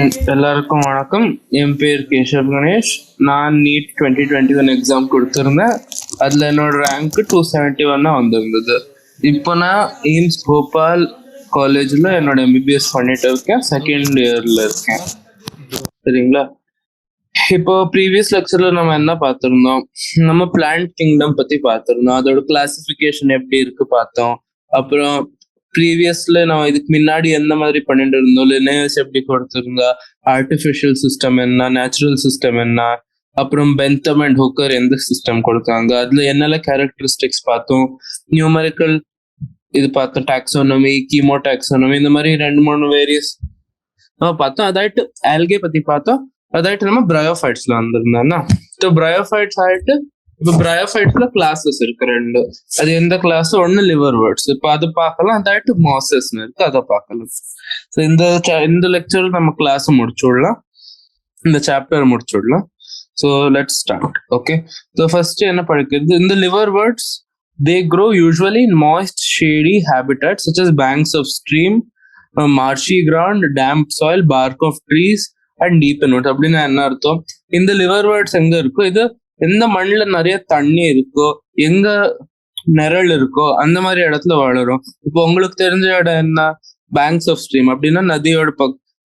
எல்லாருக்கும் வணக்கம். என் பேர் கேஷவ் கணேஷ். நான் நீட் 2021 எக்ஸாம் கொடுத்துருந்தேன். அதில் என்னோட ரேங்க் 271 வந்திருந்தது. இப்போ நான் எய்ம்ஸ் போபால் காலேஜில் என்னோட எம்பிபிஎஸ் பண்ணிட்டு இருக்கேன். செகண்ட் இயரில் இருக்கேன். சரிங்களா? இப்போ ப்ரீவியஸ் லெக்சர்ல நம்ம என்ன பார்த்துருந்தோம், நம்ம பிளான்ட் கிங்டம் பற்றி பார்த்துருந்தோம். அதோட கிளாசிஃபிகேஷன் எப்படி இருக்கு பார்த்தோம். அப்புறம் ப்ரீவியஸ்ல நம்ம இதுக்கு முன்னாடி எந்த மாதிரி பண்ணிட்டு இருந்தோம், லினேயர்ஸ் எப்படி கொடுத்துருந்தா, ஆர்டிஃபிஷியல் சிஸ்டம் என்ன, நேச்சுரல் சிஸ்டம் என்ன, அப்புறம் பென்தம் அண்ட் ஹூக்கர் எந்த சிஸ்டம் கொடுத்தாங்க, அதுல என்னெல்லாம் கேரக்டரிஸ்டிக்ஸ் பார்த்தோம், நியூமரிக்கல் இது பார்த்தோம், டாக்ஸானமி, கீமோ டாக்ஸானமி, இந்த மாதிரி 2-3 வேரியஸ் நம்ம பார்த்தோம். அதாயிட்டு ஆல்கே பத்தி பார்த்தோம். அதாயிட்டு நம்ம பிரயோஃபைட்ஸ்ல வந்திருந்தோம்னா, பிரயோஃபைட்ஸ் ஆயிட்டு இப்போ பிரயோஃபைட்ஸ்ல கிளாஸஸ் இருக்கு 2. அது எந்த கிளாஸ்? ஒன்னு லிவர் வேர்ட்ஸ், இப்போ அது பார்க்கலாம். அதாயிட்டு மாசஸ்ன்னு இருக்கு, அதை பார்க்கலாம். ஸோ இந்த லெக்சர் நம்ம கிளாஸ் முடிச்சுடலாம், இந்த சாப்டர் முடிச்சுடலாம். So let's start. Okay, so first என்ன படிக்கிறது? இந்த liverworts they grow usually in moist shady habitats such as banks of stream, marshy ground, damp soil, bark of trees and deep in wood. அப்படின்னா என்ன அர்த்தம்? இந்த liver words எங்க இருக்கோ, இது எந்த மண்ணுல நிறைய தண்ணி இருக்கோ, எங்க நிழல் இருக்கோ அந்த மாதிரி இடத்துல வளரும். இப்போ உங்களுக்கு தெரிஞ்ச இடம் என்ன? பேங்க்ஸ் ஆஃப் ஸ்ட்ரீம் அப்படின்னா நதியோட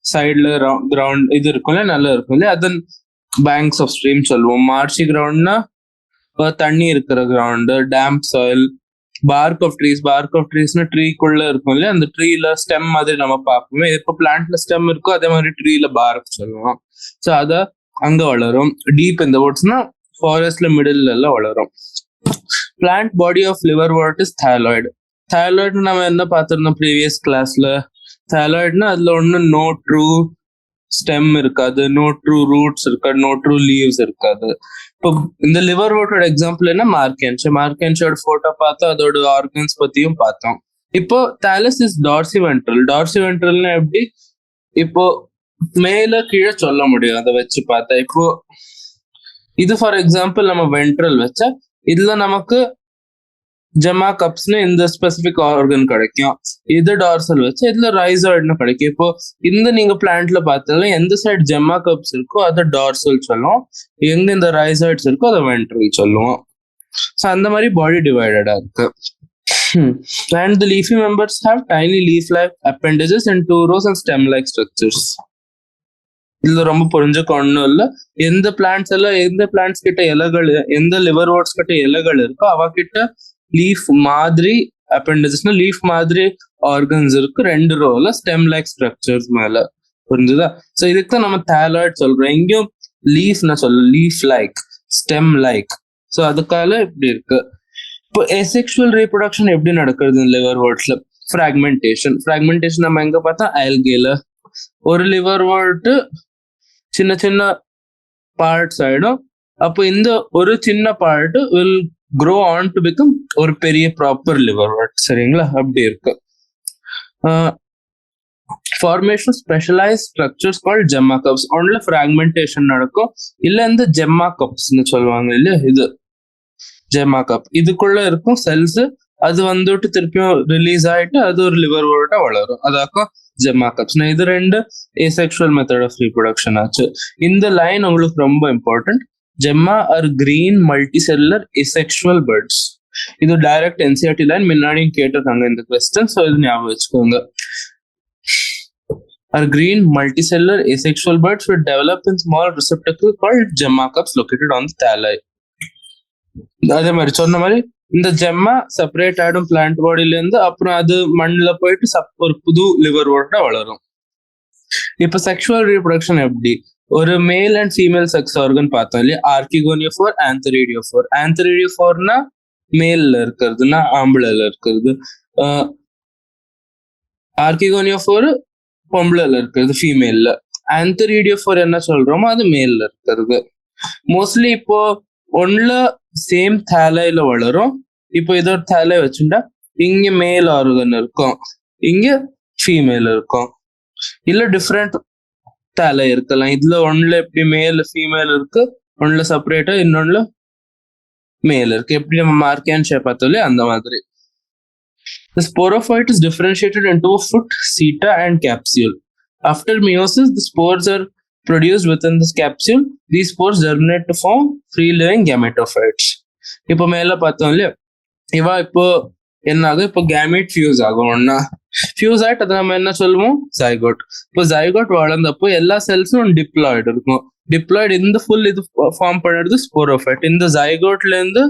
சைட்ல கிரவுண்ட் இது இருக்கும்ல, நல்லா இருக்கும் இல்லையா, அதன் பேங்க்ஸ் ஆஃப் ஸ்ட்ரீம் சொல்லுவோம். மார்ஷி கிரவுண்ட்னா தண்ணி இருக்கிற ground. Damp soil. Bark of ட்ரீஸ்னா ட்ரீக்குள்ள இருக்கும் இல்லையா, அந்த ட்ரீல ஸ்டெம் மாதிரி நம்ம பார்ப்போமே. இப்போ பிளான்ட்ல ஸ்டெம் இருக்கோ அதே மாதிரி ட்ரீல பார்க் சொல்லுவோம். ஸோ அதை அங்க வளரும். டீப் இந்த வுட்ஸ்னா ஃபாரஸ்ட்ல மிடில் எல்லாம் வளரும். Plant body of liverwort is thalloid. Thalloid நம்ம என்ன பார்த்திருந்தோம் ப்ரீவியஸ் கிளாஸ்ல? தாய்லாய்டுனா அதுல ஒண்ணு நோ ட்ரூ ஸ்டெம் இருக்காது, நோ ட்ரூ ரூட்ஸ் இருக்காது, நோ ட்ரூ லீவ்ஸ் இருக்காது. இப்போ இந்த லிவர் வேர்ட்டோட எக்ஸாம்பிள் என்ன? மார்க்கென்ஷோட போட்டோ பார்த்தோம், அதோட ஆர்கன்ஸ் பத்தியும் பார்த்தோம். இப்போ தாலஸ் இஸ் டார்சிவென்ட்ரல்னா எப்படி? இப்போ மேல கீழே சொல்ல முடியும் அதை வச்சு பார்த்தா. இப்போ இது ஃபார் எக்ஸாம்பிள் நம்ம வென்ட்ரல் வச்சா இதுல நமக்கு ஜெமா கப்ஸ்னு இந்த ஸ்பெசிபிக் ஆர்கன் கிடைக்கும். இது டார்சல் வச்சா இதுல ரைசாய்டுன்னு கிடைக்கும். இப்போ இந்த நீங்க பிளான்ட்ல பார்த்தாலும் எந்த சைடு ஜெமா கப்ஸ் இருக்கோ அதை டார்சல் சொல்லுவோம், எங்க இந்த ரைசாய்ட்ஸ் இருக்கோ அதை வென்ட்ரல் சொல்லுவோம். ஸோ அந்த மாதிரி பாடி டிவைடடா இருக்கு. And the leafy members have tiny leaf-like appendages in 2 rows and stem-like structures. இதுல ரொம்ப புரிஞ்சுக்கணும் இல்ல, எந்த பிளான்ட்ஸ் கிட்ட இலைகள், எந்த லிவர் வேர்ட்ஸ் கிட்ட இலைகள் இருக்கோ அவகிட்ட லீஃப் மாதிரி அப்பெண்டேஜஸ்னா லீஃப் மாதிரி ஆர்கன்ஸ் இருக்கு 2 ரோல ஸ்டெம் லைக் ஸ்ட்ரக்சர்ஸ் மேல. புரிஞ்சுதா? ஸோ இதுக்கு தான் நம்ம தாய்லாய்டு சொல்றோம். எங்கேயும் லீஃப்னா சொல்ல, leaf like, stem like. So அதுக்காக இப்படி இருக்கு. இப்போ எசெக்சுவல் ரீப்ரொடக்ஷன் எப்படி நடக்கிறது லிவர் வேர்ட்ஸ்ல? ஃப்ராக்மெண்டேஷன் நம்ம எங்க பார்த்தா ஆல்கேல ஒரு லிவர் வேர்ட் சின்ன சின்ன பார்ட்ஸ் ஆயிடும். அப்போ இந்த ஒரு சின்ன part will grow on to become ஒரு பெரிய ப்ராப்பர் லிவர் வேர்ட். சரிங்களா? அப்படி இருக்கு. Formation specialised structures called ஜெம்மா cups. ஒன்ல ஃப்ராக்மெண்டேஷன் நடக்கும், இல்ல இந்த ஜெம்மா கப்ஸ்ன்னு சொல்லுவாங்க இல்லையா, இது ஜெம்மா கப். இதுக்குள்ள இருக்கும் செல்ஸ், அது வந்துட்டு திருப்பியும் ரிலீஸ் ஆயிட்டு அது ஒரு லிவர் வேர்ட்டா வளரும். அதாக்கும் ஜெம்மா கப்ஸ். இது 2 ஏசெக்சுவல் மெத்தட் ஆஃப் ரீப்ரொடக்ஷன் ஆச்சு. இந்த லைன் உங்களுக்கு ரொம்ப important. Gemma are green multicellular asexual buds. இது டைரக்ட் NCERT லைன், முன்னாடியும் கேட்டிருக்காங்க இந்த கொஸ்டின். ஸோ இது ஞாபகம் வச்சுக்கோங்க. Are green multicellular asexual birds will develop in small receptacle called gemma cups located on the thalli. அதே மாதிரி சொன்ன மாதிரி இந்த ஜெம்மா செப்பரேட் ஆயிடும் பிளான்ட் பாடியில இருந்து, அப்புறம் அது மண்ணில் போயிட்டு ஒரு புது லிவர் வேர்ட்டா வளரும். இப்ப செக்ஷுவல் ரீப்ரொடக்ஷன் எப்படி? ஒரு male and female sex organ பார்த்தோம் இல்லையா, ஆர்கிகோனியோஃபோர், ஆந்தரீடியோஃபோர். ஆந்தரீடியோஃபோர்னா மேல்ல இருக்கிறதுனா ஆம்பளைல இருக்கிறது, ஆர்கிகோனியோஃபோர் பொம்பளைல இருக்கிறது ஃபீமேல்ல. ஆந்தரீடியோஃபோர் என்ன சொல்றோமோ அது மேல்ல இருக்கிறது. மோஸ்ட்லி இப்போ ஒன்ல சேம் தேலையில வளரும். இப்போ இதோட தேலை வச்சுட்டா இங்க மேல் ஆர்கன் இருக்கும், இங்க ஃபீமேல் இருக்கும், இல்ல டிஃப்ரெண்ட் தேலை இருக்கலாம். இதுல ஒன்னுல எப்படி மேல் ஃபீமேல் இருக்கு, ஒன்னுல செப்பரேட்டா, இன்னொன்னுல மேல் இருக்கு. எப்படி நம்ம மார்க்கேன் ஷேப் பார்த்தோம் அந்த மாதிரி. The sporophyte is differentiated into a foot, seta and capsule. After meiosis, the spores are produced within this capsule. These spores germinate to form free-living gametophytes. இப்போ மேல பார்த்தோம் இல்லையா, இவா இப்போ என்ன ஆகும், இப்போ கேமெட் ஃபியூஸ் ஆகும். ஒன்னா ஃபியூஸ் ஆயிட்டு அதை நம்ம என்ன சொல்லுவோம், ஜைகோட். இப்போ ஜைகோட் வளர்ந்தப்போ எல்லா செல்ஸும் டிப்ளாய்டு இருக்கும். டிப்ளாய்டு இந்த ஃபுல் இது ஃபார்ம் பண்ணுறது ஸ்போரோஃபைட். இந்த ஜைகோட்ல இருந்து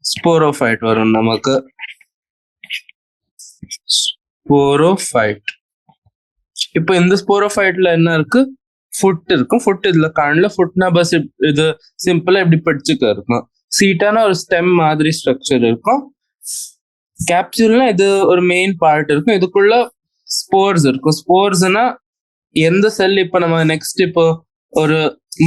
ஸ்போரோஃபைட் வரும் நமக்கு. ஸ்போரோஃபைட். இப்போ இந்த ஸ்போரோஃபைட்ல என்ன இருக்கு, ஃபுட் இருக்கும். ஃபுட் இதுல காணல. ஃபுட்னா பஸ் இது சிம்பிளா இப்படி படிச்சுக்க இருக்கும். சீட்டான ஒரு ஸ்டெம் மாதிரி ஸ்ட்ரக்சர் இருக்கும். கேப்சூல்னா இது ஒரு மெயின் பார்ட் இருக்கும். இதுக்குள்ள ஸ்போர்ஸ் இருக்கும். ஸ்போர்ஸ்னா எந்த செல் இப்போ நம்ம நெக்ஸ்ட் இப்போ ஒரு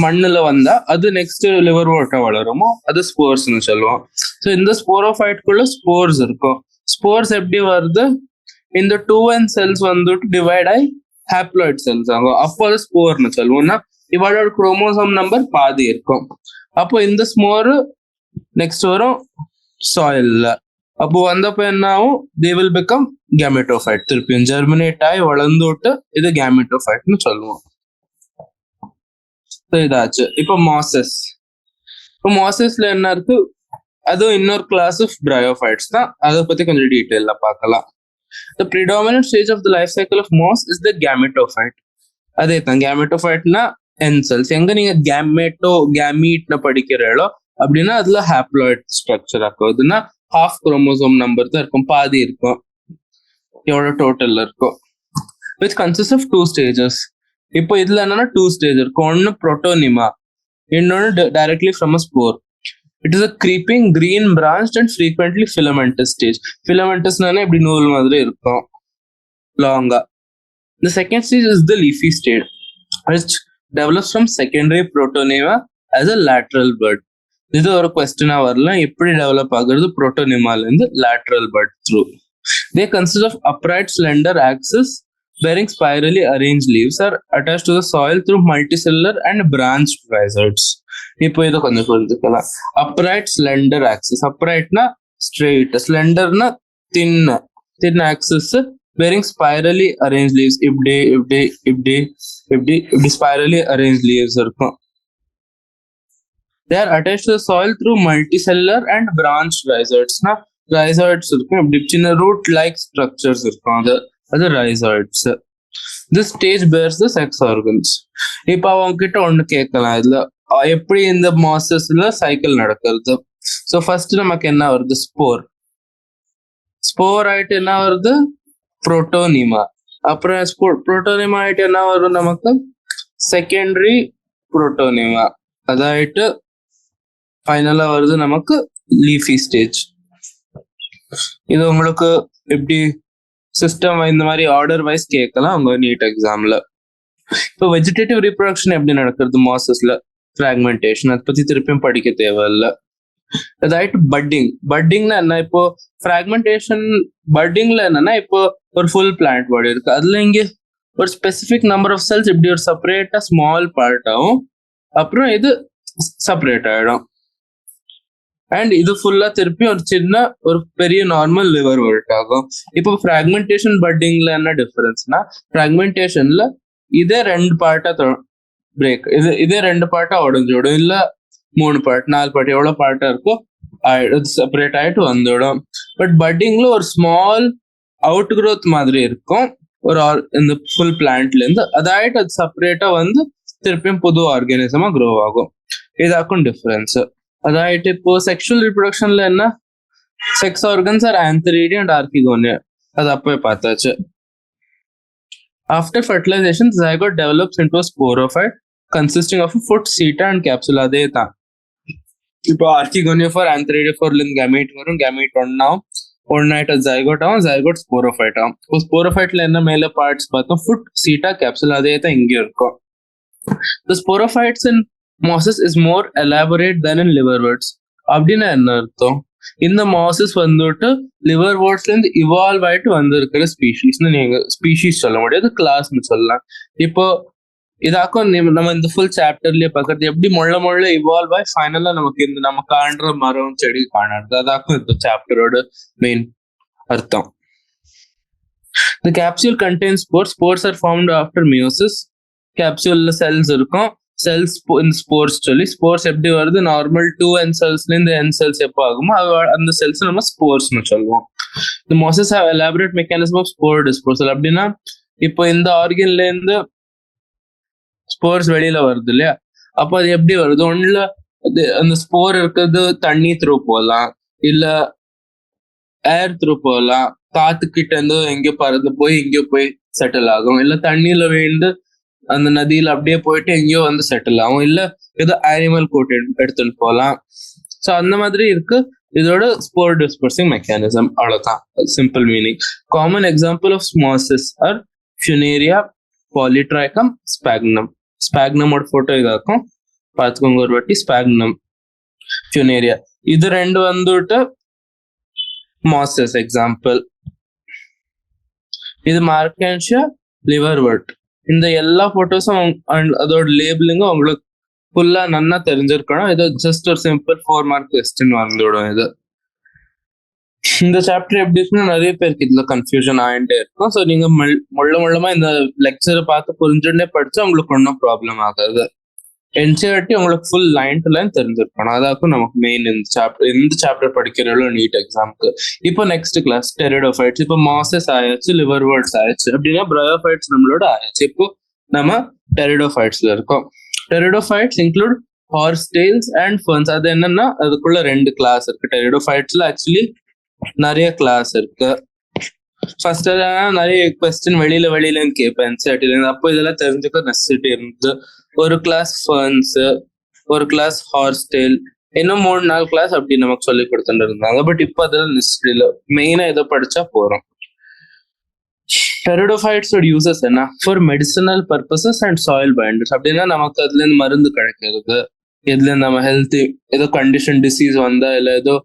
மண்ணுல வந்தா அது நெக்ஸ்ட் லிவர் ஓட்ட வளருமோ அது ஸ்போர்ஸ்னு சொல்லுவோம். ஸோ இந்த ஸ்போரோஃபைட்குள்ள ஸ்போர்ஸ் இருக்கும். ஸ்போர்ஸ் எப்படி வருது, இந்த 2n செல்ஸ் வந்துட்டு டிவைட் ஆகி ஹாப்ளாய்ட் செல்ஸ் ஆகும். அப்போ அது ஸ்போர்னு சொல்லுவோம்னா இவளோட குரோமோசோம் நம்பர் பாதி இருக்கும். அப்போ இந்த ஸ்போர் நெக்ஸ்ட் வரும் சாயில்ல. அப்போ வந்தப்போ என்ன ஆகும், தே வில் பிகம் கேமெட்டோஃபைட். திருப்பியும் ஜெர்மினேட் ஆகி வளர்ந்துட்டு இது கேமெட்டோஃபைட்னு சொல்லுவோம். இதாச்சு. இப்போ மாசஸ். இப்போ மாசஸ்ல என்ன இருக்கு, அதுவும் இன்னொரு கிளாஸ் ஆஃப் பிரையோஃபைட்ஸ் தான். அதை பத்தி கொஞ்சம் டீட்டெயிலா பார்க்கலாம். The predominant stage of the life cycle of moss is the gametophyte. அதே தான் gametophyteனா N cells. எங்க நீங்க gamete படிக்கிறீங்களோ அப்படின்னா அதுல ஹாப்ளாய்ட் ஸ்ட்ரக்சர் ஆகுதுன்னா ஹாஃப் குரோமோசோம் நம்பர் தான் இருக்கும், பாதி இருக்கும் எவ்வளவு டோட்டல்ல இருக்கும். which consists of 2 stages. இப்போ இதுல என்னன்னா 2 ஸ்டேஜ் இருக்கும். ஒன்னு புரோட்டோனிமா, இன்னொன்னு directly from a spore. It is a creeping green branched and frequently filamentous stage. Filamentous நானே இப்படி நூல் மாதிரி இருக்கும் லாங்கா. The second stage is the leafy stage, which develops from secondary protonema as a lateral bud. இது ஒரு கொஸ்டினா வரலாம், எப்படி டெவலப் ஆகுறது புரோட்டோனிமால இருந்து lateral bud through. They consist of upright slender axis bearing spirally arranged leaves are attached to the soil through multicellular and branched rhizoids. இப்போ இதை கொஞ்சம் புரிஞ்சுக்கலாம். Upright slender axis. அப்ரைட்னா ஸ்ட்ரெயிட், ஸ்லெண்டர்னா thin axis, bearing spirally arranged leaves. இப்படி spirally arranged leaves இருக்கும். They are attached to the soil through multicellular and branched rhizoids. Rhizoids இருக்கும், இப்படி சின்ன ரூட் லைக் ஸ்ட்ரக்சர்ஸ் இருக்கும், அது rhizoids. This stage bears the sex organs. இப்போ அவங்க கிட்ட ஒண்ணு கேட்கலாம், இதுல எப்படி இந்த மாசஸ்ல சைக்கிள் நடக்கிறது. ஸோ ஃபர்ஸ்ட் நமக்கு என்ன வருது, ஸ்போர் ஆயிட்டு என்ன வருது, புரோட்டோனிமா. அப்புறம் புரோட்டோனிமா ஆயிட்டு என்ன வரும் நமக்கு, செகண்டரி புரோட்டோனிமா. அதாயிட்டு ஃபைனலா வருது நமக்கு லீஃபி ஸ்டேஜ். இது உங்களுக்கு எப்படி சிஸ்டம் இந்த மாதிரி ஆர்டர் வைஸ் கேட்கலாம் உங்க நீட் எக்ஸாம்ல. இப்போ வெஜிடேட்டிவ் ரீப்ரொடக்ஷன் எப்படி நடக்கிறது மாசஸ்ல, ஃப்ராக்மெண்டேஷன், அதை பத்தி திருப்பியும் படிக்க தேவையில்ல. அதாயிட்டு பட்டிங்னா என்ன, இப்போ ஃப்ராக்மெண்டேஷன் பட்டிங்ல என்னன்னா இப்போ ஒரு ஃபுல் பிளான்ட் பாடி இருக்கு, அதுல இங்க ஒரு ஸ்பெசிபிக் நம்பர் ஆஃப் செல்ஸ் இப்படி ஒரு செப்பரேட்டா ஸ்மால் பார்ட் ஆகும், அப்புறம் இது செப்பரேட் ஆயிடும். அண்ட் இது ஃபுல்லா திருப்பி ஒரு பெரிய நார்மல் லிவர் ஒர்ட் ஆகும். இப்போ ஃப்ராக்மெண்டேஷன் பட்டிங்ல என்ன டிஃபரன்ஸ்னா, ஃப்ராக்மெண்டேஷன்ல இதே 2 பார்ட்டா பிரேக், இதே 2 பார்ட்டா உடஞ்சிடும், இல்ல 3 பார்ட் 4 பார்ட் எவ்வளவு பார்ட்டா இருக்கோ செப்பரேட் ஆயிட்டு வந்துடும். பட் பட்டிங்ல ஒரு ஸ்மால் அவுட் க்ரோத் மாதிரி இருக்கும் ஒரு இந்த ஃபுல் பிளான்ட்ல இருந்து, அதாயிட்டு அது செப்பரேட்டா வந்து திருப்பியும் புது ஆர்கானிசமா க்ரோ ஆகும். இதாக்கும் டிஃபரன்ஸ். அதாயிட்டு இப்போ செக்ஷுவல் ரீப்ரொடக்ஷன்ல என்ன, sex organs are antheridia and archegonia, அது அப்பவே பார்த்தாச்சு. After fertilization, the zygote develops into a sporophyte consisting of a foot, seta and capsule. அதே தான். இப்போ ஆர்கிகோனியா ஃபார் ஆந்தரீடியா ஃபார் கேமேட் வரும், கேமேட் ஒன்னாயிட்டு ஜைகோட் ஆகும், ஜைகோட் ஸ்போரோஃபைட் ஆகும். இப்போ ஸ்போரோஃபைட்ல என்ன மேல பார்ட்ஸ் பார்த்தோம், ஃபுட், சீட்டா, கேப்சூல், அதே தான் இங்கே இருக்கும். The sporophytes in mosses is more elaborate than in liverworts. அப்படின்னா என்ன அர்த்தம், இந்த மாசஸ் வந்துட்டு லிவர் வேர்ட்ஸ்ல இருந்து இவால்வ் ஆயிட்டு வந்திருக்கிற ஸ்பீஷீஸ்னு நீங்க ஸ்பீஷீஸ் சொல்ல முடியாது, கிளாஸ்னு சொல்லலாம். இப்போ இதாக்கும் நம்ம இந்த ஃபுல் சாப்டர்லயே பார்க்கறது எப்படி மொள்ள இவால்வ் ஆகி ஃபைனலா நமக்கு இந்த நம்ம காண்ற மரம் செடி காணாது. அதாக்கும் இந்த சாப்டரோட மெயின் அர்த்தம். The capsule contains spores. Spores are formed after meiosis. Capsule cells இருக்கும். செல்ஸ் இந்த ஸ்போர்ஸ் சொல்லி ஸ்போர்ஸ் எப்படி வருது, நார்மல் 2n செல்ஸ்ல இருந்து n செல்ஸ் எப்போ ஆகுமோ அந்த செல்ஸ் நம்ம ஸ்போர்ஸ்னு சொல்லுவோம். இந்த mosses have elaborate mechanism of spore disposal. அப்படின்னா இப்போ இந்த ஆர்கன்ல இருந்து ஸ்போர்ஸ் வெளியில வருது இல்லையா, அப்போ அது எப்படி வருது, ஒண்ணுல அந்த ஸ்போர் இருக்கிறது தண்ணி த்ரூ போகலாம், இல்ல ஏர் த்ரூ போகலாம், காத்துக்கிட்ட இருந்து எங்கேயோ பறந்து போய் எங்கேயோ போய் செட்டில் ஆகும், இல்ல தண்ணியில விழுந்து அந்த நதியில அப்படியே போயிட்டு எங்கேயோ வந்து செட்டில் ஆகும், இல்ல ஏதோ அனிமல் கோட் எடுத்துட்டு போகலாம். ஸோ அந்த மாதிரி இருக்கு இதோட ஸ்போர் டிஸ்பர்சிங் மெக்கானிசம். அவ்வளவுதான் simple meaning. Common example of mosses are Funaria, Polytrichum, Sphagnum. ஸ்பாக்னமோட போட்டோ இதாக்கும் பார்த்துக்கோங்க ஒரு வாட்டி. ஸ்பாக்னம், ஃபியூனேரியா, இது ரெண்டு வந்துட்டு மாசஸ் எக்ஸாம்பிள். இது மார்க்கன்ஷியா, லிவர்வர்ட். இந்த எல்லா போட்டோஸும் அதோட லேபிளிங்கும் உங்களுக்கு ஃபுல்லா நன்னா தெரிஞ்சிருக்கணும். இது ஜஸ்ட் ஒரு சிம்பிள் 4 மார்க் கொஸ்டின் வந்துவிடும். இது இந்த சாப்டர் எப்படி இருக்குன்னா நிறைய பேருக்கு இதுல கன்ஃபியூஷன் ஆகிட்டே இருக்கும். ஸோ நீங்க முள்ளமா இந்த லெக்சரை பார்த்து புரிஞ்சுட்டே படிச்சா உங்களுக்கு ஒன்றும் ப்ராப்ளம் ஆகாது. NCERT உங்களுக்கு ஃபுல் லைன் டு லைன் தெரிஞ்சிருக்கணும். அதாக்கும் நமக்கு மெயின் இந்த சாப்டர் படிக்கிறவளோ நீட் எக்ஸாமுக்கு. இப்போ நெக்ஸ்ட் கிளாஸ் டெரிடோஃபைட்ஸ். இப்போ மாசஸ் ஆயாச்சு, லிவர்வர்ட்ஸ் ஆயாச்சு, அப்படின்னா பிரயோஃபைட்ஸ் நம்மளோட ஆயாச்சு. இப்போ நம்ம டெரிடோஃபைட்ஸ்ல இருக்கோம். Pteridophytes include horse tails and ferns. அது என்னன்னா அதுக்குள்ள 2 கிளாஸ் இருக்கு. டெரிடோஃபைட்ஸ்ல ஆக்சுவலி நிறைய கிளாஸ் இருக்கு. ஃபர்ஸ்ட் நிறைய கொஸ்டின் வெளியில கேட்பேன் NCERT. அப்போ இதெல்லாம் தெரிஞ்சுக்க நெசசிட்டி இருந்தது. ஒரு கிளாஸ் ஃபர்ன்ஸ், ஒரு கிளாஸ் ஹார்ஸ் டெயில், இன்னும் 3-4 கிளாஸ் அப்படி நமக்கு சொல்லி கொடுத்துட்டு இருந்தாங்க. பட் இப்போ அதெல்லாம் நெசசிட்டி இல்லை, மெயினா இதை படிச்சா போறோம். டெரிடோஃபைட்ஸோட யூசஸ் என்ன? For medicinal purposes and soil binders. அப்படின்னா நமக்கு அதுல இருந்து மருந்து கிடைக்கிறது, இதுல நம்ம ஹெல்த் ஏதோ கண்டிஷன் டிசீஸ் வந்தா இல்லை ஏதோ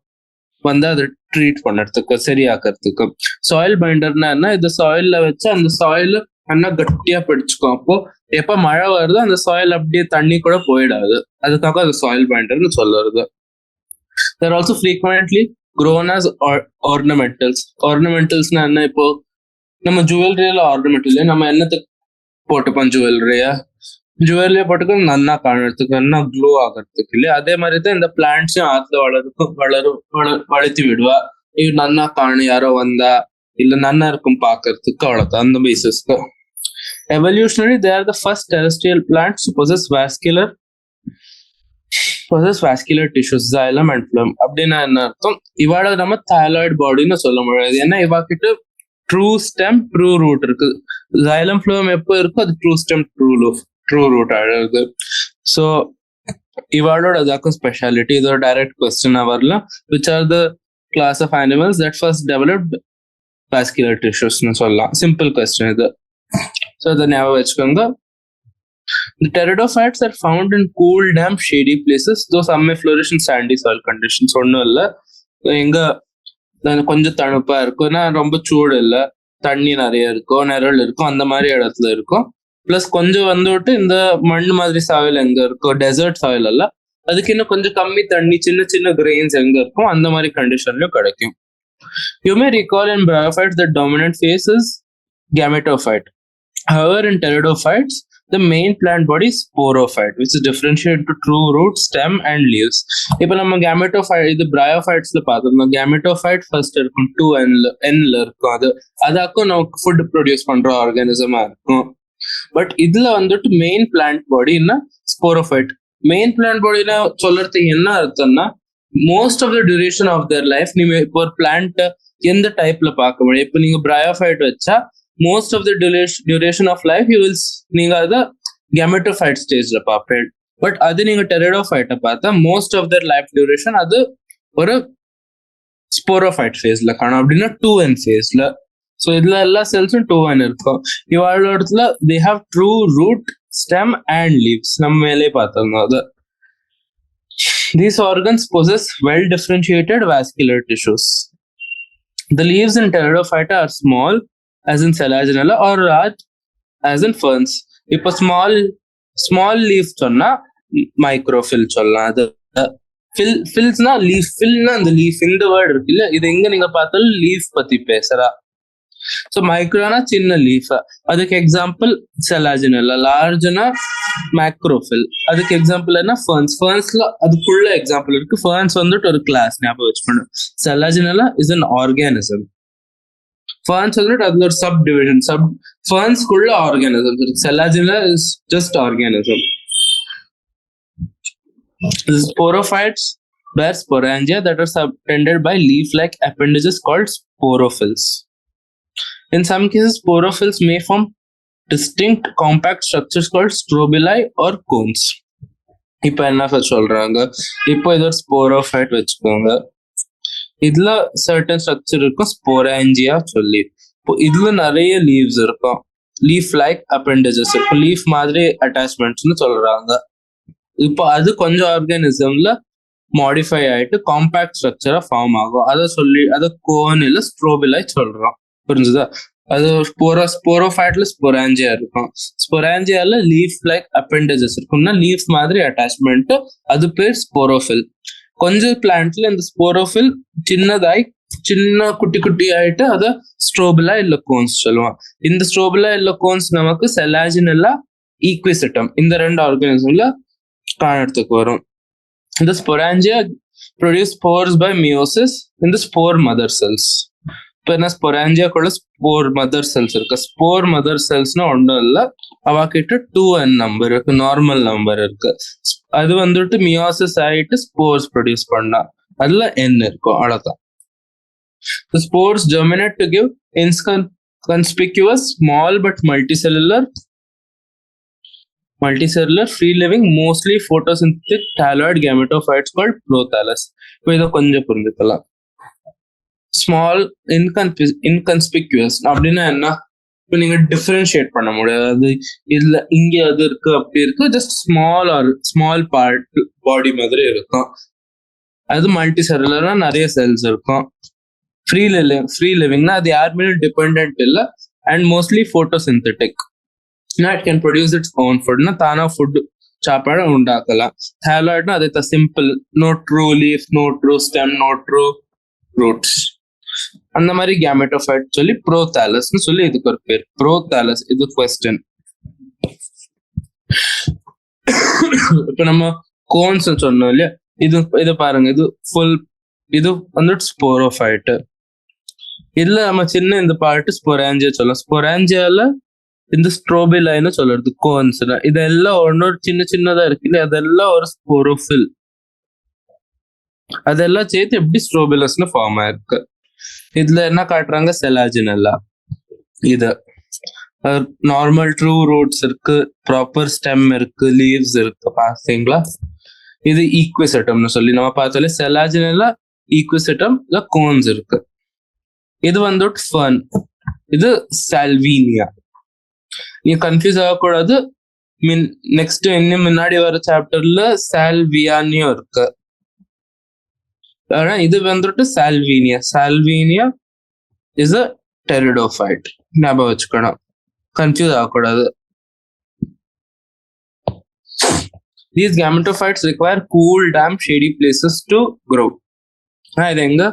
வந்தா அதை ட்ரீட் பண்ணுறதுக்கு, சரியாக்குறதுக்கு. சாயில் பைண்டர்னா என்ன? இது சாயில்ல வச்சு அந்த சாயில் நல்லா கட்டியா பிடிச்சுக்கும். அப்போ எப்ப மழை வருதோ அந்த சாயில் அப்படியே தண்ணி கூட போயிடாது, அதுக்காக அது சாயில் பைண்டர்னு சொல்லுறது. They also frequently grown as ornamentals. ஆர்னமெண்டல்ஸ்னா என்ன? இப்போ நம்ம ஜுவல்லரியில ஆர்னமெண்டல் நம்ம என்னத்துக்கு போட்டுப்போம்? ஜுவல்லரியா போட்டுக்க நன்னா காணுறதுக்கு, நல்லா க்ளோ ஆகிறதுக்கு இல்லையா? அதே மாதிரி தான் இந்த பிளான்ட்ஸும் ஆத்துல வளர்த்தி விடுவா. இது நன்னா காணும், யாரோ வந்தா இல்ல நன்னா இருக்கும் பாக்குறதுக்கு, அவ்வளவுதான். அந்த பேசிஸ்க்கு evolutionary they are the first terrestrial plants to possess vascular tissues, xylem and phloem. அப்படின்னா என்ன அர்த்தம்? இவாள நம்ம thyroid பாடின்னு சொல்ல முடியாது. ஏன்னா இவாக்கிட்ட ட்ரூ ஸ்டெம் ட்ரூ ரூட் இருக்கு. xylem phloem எப்போ இருக்கோ அது ட்ரூ ஸ்டெம் ட்ரூ ரூட் ஆகுது. ஸோ இவாளோட அதாக்கும் ஸ்பெஷாலிட்டி. இதோட டைரக்ட் கொஸ்டின் வரலாம். which are the class of animals that first developed vascular tissues னு சொல்லலாம். சிம்பிள் கொஸ்டின் இது. ஸோ அதை ஞாபகம் வச்சுக்கோங்க. The pteridophytes are found in cool, damp, shady places, though some may flourish in sandy soil conditions. ஒன்றும் இல்லை, எங்க கொஞ்சம் தணுப்பா இருக்கும்னா ரொம்ப சூடு இல்லை, தண்ணி நிறைய இருக்கும், நிழல் இருக்கும், அந்த மாதிரி இடத்துல இருக்கும். பிளஸ் கொஞ்சம் வந்துட்டு இந்த மண் மாதிரி சாயில் எங்க இருக்கும், டெசர்ட் சாயில் அல்ல, அதுக்கு இன்னும் கொஞ்சம் கம்மி தண்ணி, சின்ன சின்ன கிரெயின்ஸ் எங்க இருக்கும், அந்த மாதிரி கண்டிஷன்லயும் கிடைக்கும். You may recall in bryophytes the dominant phase is gametophyte. However, in pteridophytes, the main plant body is sporophyte, which is differentiated into true root, stem and leaves. இப்போ நம்ம gametophyte இது bryophytesல பார்த்தோம்னா gametophyte ஃபர்ஸ்ட் இருக்கும், 2Nல இருக்கும். அதாக்கும் நமக்கு food produce பண்ற ஆர்கானிசமா இருக்கும். But இதுல வந்துட்டு மெயின் பிளான்ட் பாடின்னா ஸ்போரோஃபைட். மெயின் பிளான்ட் பாடினா சொல்றதுக்கு என்ன அர்த்தம்னா most of the duration of their life நீங்க இப்போ ஒரு பிளான்ட் எந்த டைப்ல பார்க்க முடியும்? இப்போ நீங்க bryophyte வச்சா most of the duration of life you will நீங்க அத gametophyte ஸ்டேஜ்ல பார்ப்பேன். பட் அது நீங்க pteridophyte பார்த்தா most of their life duration அது ஒரு sporophyte ஃபேஸ்ல காணும். அப்படின்னா 2N ஃபேஸ்ல. ஸோ இதுல எல்லா செல்ஸும் 2N இருக்கும். இவாளோடத்துல they have true root, stem and leaves. நம்ம மேலே பார்த்தோம் அது. These organs possess well differentiated vascular tissues. The leaves in pteridophyta are small as in Selaginella or large as in ferns. இப்போ small leaf சொன்னா மைக்ரோஃபில் சொல்லலாம். அது ஃபில்ஸ்னா leaf, ஃபில்னா அந்த leaf, இந்த வேர்டு இருக்குல்ல, இது எங்க நீங்க பார்த்தாலும் லீஃப் பத்தி பேசுறா. ஸோ மைக்ரோனா சின்ன லீஃப், அதுக்கு எக்ஸாம்பிள் செலாஜினெல்லா. லார்ஜ்னா மேக்ரோஃபில், அதுக்கு எக்ஸாம்பிள் என்ன ஃபர்ன்ஸ். ஃபர்ன்ஸ்ல அதுக்குள்ள எக்ஸாம்பிள் இருக்கு. ஃபர்ன்ஸ் வந்துட்டு ஒரு கிளாஸ், ஞாபகம் வச்சுக்கணும். Selaginella is an organism. Ferns வந்துட்டு அதுல ஒரு சப் டிவிஷன். ஃபர்ன்ஸ்குள்ள ஆர்கானிசம் இருக்கு. Selaginella is just organism. Sporophytes bear sporangia that are subtended by leaf-like appendages called sporophylls. In some cases, sporophylls may form distinct compact structures called strobili or cones. இப்போ என்ன சொல்றாங்க, இப்போ இது ஒரு sporophyte வச்சுக்கோங்க. இதுல சர்டன் ஸ்ட்ரக்சர் இருக்கும், ஸ்போராஞ்சியா சொல்லி. இப்போ இதுல நிறைய லீவ்ஸ் இருக்கும், லீஃப் லைக் அப்பெண்டேஜஸ் இருக்கும், லீஃப் மாதிரி அட்டாச்மெண்ட்ஸ்னு சொல்றாங்க. இப்போ அது கொஞ்சம் ஆர்கானிசம்ல மாடிஃபை ஆயிட்டு காம்பாக்ட் ஸ்ட்ரக்சரா ஃபார்ம் ஆகும். அதை கோன் இல்ல ஸ்ட்ரோபிலை சொல்றோம். புரிஞ்சுதா? அது ஸ்போரோஃபைட்ல ஸ்போராஞ்சியா இருக்கும். ஸ்போராஞ்சியால லீஃப் லைக் அப்பெண்டேஜஸ் இருக்கும்னா லீஃப் மாதிரி அட்டாச்மெண்ட், அது பேர் ஸ்போரோஃபில். கொஞ்சம் பிளான்ட்ல இந்த ஸ்போரோஃபில் சின்னதாய் சின்ன குட்டி குட்டி ஆயிட்டு அதை ஸ்ட்ரோபிலா இல்ல கோன்ஸ் சொல்லுவான். இந்த ஸ்ட்ரோபிலா இல்ல கோன்ஸ் நமக்கு செலாஜினெல்லா, ஈக்விசிட்டம் இந்த ரெண்டு ஆர்கானிசம்ல காணறதுக்கு வரும். இந்த sporangia produce spores by meiosis in the spore mother cells. இப்போ என்ன, ஸ்பொராஞ்சியாக்குள்ள ஸ்போர் மதர் செல்ஸ் இருக்கு. ஸ்போர் மதர் செல்ஸ்னா ஒன்றும் இல்லை, அவகிட்ட 2n நம்பர் இருக்கு, நார்மல் நம்பர் இருக்கு. அது வந்துட்டு மியோசிஸ் ஆயிட்டு ஸ்போர்ஸ் ப்ரொடியூஸ் பண்ணா அதுல n இருக்கும், அவ்வளவுதான். The spores germinate to give inconspicuous small but multicellular free-living mostly photosynthetic thalloid gametophytes called prothallus. இப்போ இதை கொஞ்சம் புரிஞ்சுக்கலாம். ஸ்மால் இன்கன்ஸ்பிக்யூஸ் அப்படின்னா என்ன, இப்போ நீங்க டிஃபரன்ஷியேட் பண்ண முடியாது. இதுல இங்க அது இருக்கு அப்படி இருக்கு, ஜஸ்ட் ஸ்மால் பார்ட் பாடி மாதிரி இருக்கும். அது மல்டி செல்லுலர்னா நிறைய செல்ஸ் இருக்கும். ஃப்ரீ லிவிங்னா அது யார் மேலும் டிபெண்ட் இல்லை, and mostly photosynthetic. It can produce its own food. தானா ஃபுட் சாப்பாடு உண்டாக்கலாம். Thalloidனா அது simple, no true leaf, no true stem, no true roots. அந்த மாதிரி கேமெட்டோஃபைட் சொல்லி ப்ரோதாலஸ்னு சொல்லி இதுக்கு ஒரு பேர். ப்ரோதாலஸ் இது கொஸ்டின். இப்ப நம்ம கோன்ஸ் சொன்னோம் இல்லையா, இது பாருங்க, இது வந்துட்டு ஸ்போரோஃபைட். இதுல நம்ம சின்ன இந்த பார்ட்டு ஸ்பொராஞ்சியா சொல்லலாம். ஸ்பொராஞ்சியால இந்த ஸ்ட்ரோபிலைன்னு சொல்றது கோன்ஸ். இதெல்லாம் ஒன்னொரு சின்னதா இருக்கு இல்லையா, அதெல்லாம் ஒரு ஸ்போரோஃபில். அதெல்லாம் சேர்த்து எப்படி ஸ்ட்ரோபிலஸ்னு ஃபார்ம் ஆயிருக்கு. இதுல என்ன காட்டுறாங்க, செலாஜினெல்லா. இது நார்மல் ட்ரூ ரூட்ஸ் இருக்கு, ப்ராப்பர் ஸ்டெம் இருக்கு, லீவ்ஸ் இருக்கு, பாத்தீங்களா? இது ஈக்விசிட்டம்னு சொல்லி நம்ம பார்த்தாலே செலாஜினெல்லா, ஈக்விசிட்டம் இல்ல கோன்ஸ் இருக்கு. இது வந்துட்டு ஃபர்ன், இது சால்வீனியா. நீ கன்ஃபியூஸ் ஆகக்கூடாது. நெக்ஸ்ட் இன்னும் முன்னாடி வர சாப்டர்ல சால்வியானியும் இருக்கு. ஆனா இது வந்துட்டு சால்வீனியா இஸ் அ டெரிடோஃபைட், ஞாபகம் வச்சுக்கணும், கன்ஃபியூஸ் ஆகக்கூடாது. These gametophytes require cool, damp, shady places to grow. இது எங்க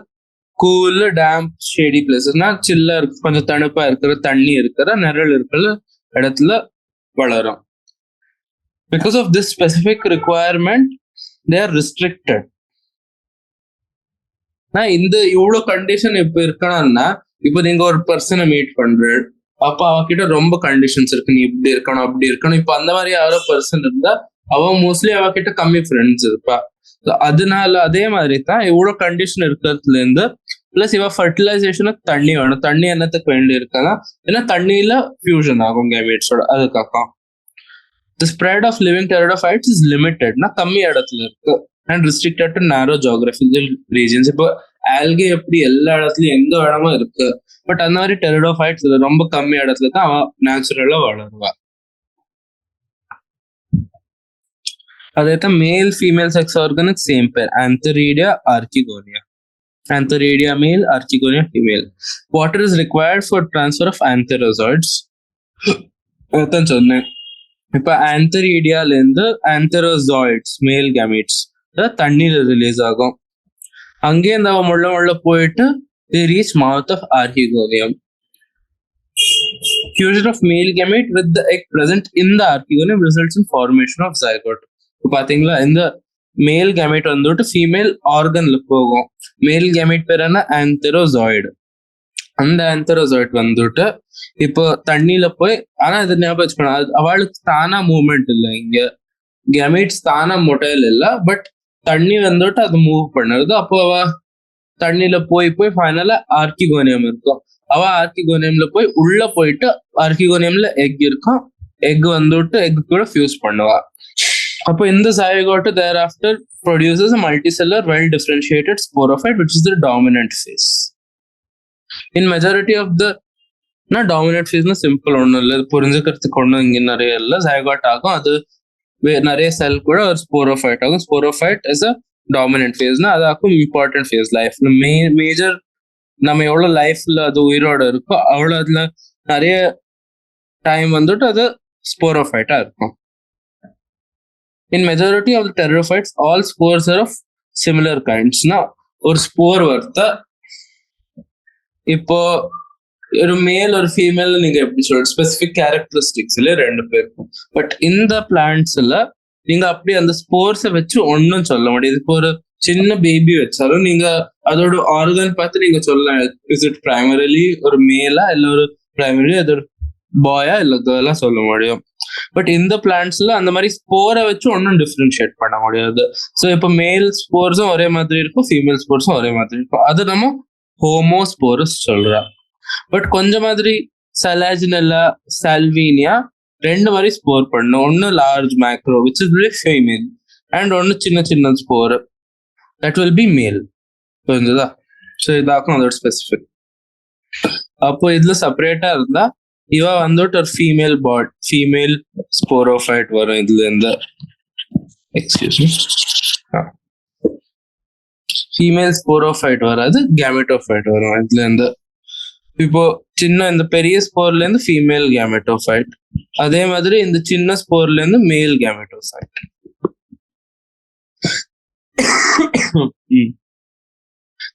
கூல், டேம்ப், ஷேடி பிளேசஸ்னா சில்லா இருக்கு, கொஞ்சம் தணுப்பா இருக்கிற, தண்ணி இருக்கிற, நிழல் இருக்கிற இடத்துல வளரும். Because of this specific requirement, they are restricted. இந்த இவ்வளவு கண்டிஷன் இப்ப இருக்கணும்னா, இப்ப நீங்க ஒரு பர்சனை மீட் பண்ற, அப்ப அவகிட்ட ரொம்ப கண்டிஷன்ஸ் இருக்கு, நீ இப்படி இருக்கணும் அப்படி இருக்கணும். இப்ப அந்த மாதிரி யாரோ பர்சன் இருந்தா அவன் மோஸ்ட்லி அவகிட்ட கம்மி ஃப்ரெண்ட்ஸ் இருப்பா. அதனால அதே மாதிரி தான் இவ்வளவு கண்டிஷன் இருக்கிறதுல இருந்து பிளஸ் இவ ஃபர்டிலைசேஷனுக்கு தண்ணி வேணும். தண்ணி என்னத்துக்கு வேண்டி இருக்குன்னா, ஏன்னா தண்ணியில ஃபியூஷன் ஆகும் கேமெட்ஸோட, அதுக்காக. The spread of living pteridophytes is limited, கம்மி இடத்துல இருக்கு, and restricted to narrow geographical regions. இப்போ ஆல்கே எப்படி எல்லா இடத்துலயும் எந்த இடமும் இருக்கு, பட் அந்த மாதிரி டெரிடோஃபைட்ஸ் ரொம்ப கம்மி இடத்துல தான் அவன் நேச்சுரலா வளருவா. அதைத்தான் மேல் ஃபீமேல் செக்ஸ் ஆர்கனுக்கு சேம் பேர், ஆந்தரீடியா, archegonia. Antheridia male, Archigonia female. Water is required for transfer of antherozoids. அதான் சொன்னேன். இப்ப ஆந்தரீடியால இருந்து ஆந்தரோசாய்ட்ஸ், மேல் கேமெட்ஸ் தண்ணியில ரிலீஸ் ஆகும். அங்கே இந்த முள்ள போயிட்டு they reach mouth of Archegonium. Fusion of male gamete with the egg present in the archegonium results in formation of zygote. பாத்தீங்களா, இந்த மேல் கேமெட் வந்துட்டு ஃபீமேல் ஆர்கன்ல போகும். மேல் கேமெட் பேர் என்ன, ஆந்தரோசாய்டு. அந்த ஆந்தரோசாய்டு வந்துட்டு இப்போ தண்ணியில போய், ஆனா இது ஞாபகம் வச்சுக்கணும், அவளுக்கு தானா மூவ்மெண்ட் இல்லை, இங்க கேமெட்ஸ் தானா மொட்டைல் இல்ல, பட் தண்ணி வந்துட்டு அது மூவ் பண்ணுறது. அப்போ அவ தண்ணியில போய் போய் ஃபைனலா ஆர்கிகோனியம் இருக்கும். அவ ஆர்கிகோனியம்ல போய் உள்ள போயிட்டு ஆர்கிகோனியம்ல எக் இருக்கும், எக் வந்துட்டு எக் கூட ஃபியூஸ் பண்ணுவா. அப்போ இந்த zygote thereafter produces a multicellular well differentiated sporophyte which is the dominant phase. In majority of the dominant phase na simple ஒன்றும் இல்லை, புரிஞ்சுக்கிறதுக்கு ஒன்றும் இங்கே நிறைய இல்லை. zygote ஆகும், அது நிறைய செல் கூட ஒரு ஸ்போரோஃபைட் ஆகும். ஸ்போரோஃபைட் இஸ் அ டாமினன்ட் ஃபேஸ்னா அதாக்கும் இம்பார்ட்டன்ட் ஃபேஸ் லைஃப்ல. மேஜர் நம்ம எவ்வளோ லைஃப்ல அது உயிரோட இருக்கோ அவ்வளோ அதுல நிறைய டைம் வந்துட்டு அது ஸ்போரோஃபைட்டா இருக்கும். In majority of the pterophytes, all spores are of similar kinds. ஒரு ஸ்போர் வருத்த இப்போ ஒரு மேல் ஒரு ஃபீமேல் நீங்க எப்படி சொல்ற ஸ்பெசிபிக் கேரக்டரிஸ்டிக்ஸ்ல ரெண்டு பேருக்கும். பட் இந்த பிளான்ட்ஸ்ல நீங்க அப்படி அந்த ஸ்போர்ஸை வச்சு ஒன்னும் சொல்ல முடியாது. இப்போ ஒரு சின்ன பேபி வச்சாலும் நீங்க அதோட ஆர்கன் பார்த்து நீங்க சொல்லலாம், இஸ் இட் பிரைமரிலி ஒரு மேலா இல்ல ஒரு பிரைமரி அதோட பாயா இல்ல கேர்லா சொல்ல முடியும். பட் இந்த பிளான்ட்ஸ்ல அந்த மாதிரி ஸ்போரை வச்சு ஒன்னும் டிஃபரன்ஷியேட் பண்ண முடியாது. ஸோ இப்போ மேல் ஸ்போர்ஸும் ஒரே மாதிரி இருக்கும், ஃபீமேல் ஸ்போர்ஸும் ஒரே மாதிரி இருக்கும். அது நம்ம ஹோமோஸ்போரஸ் சொல்றோம். பட் கொஞ்சம் மாதிரி சலாஜினெல்லா, சால்வீனியா ரெண்டு மாதிரி ஸ்போர் பண்ணும். ஒன்னு large macro which is female and ஒன்னு சின்ன சின்ன ஸ்போர் தட் வில் பி மேல். புரிஞ்சுதா? ஸோ இதாக்கும் அதோட ஸ்பெசிஃபிக். அப்போ இதுல செப்பரேட்டா இருந்தா இவ வந்துட்டு ஒரு ஃபீமேல் ஸ்போரோஃபைட் வரும். இதுல இருந்து ஃபீமேல் ஸ்போரோஃபைட் வராது, கேமெட்டோஃபைட் வரும் இதுல இருந்து. இப்போ சின்ன இந்த பெரிய ஸ்போர்ல இருந்து ஃபீமேல் கேமெட்டோஃபைட், அதே மாதிரி இந்த சின்ன ஸ்போர்ல இருந்து மேல் gametophyte.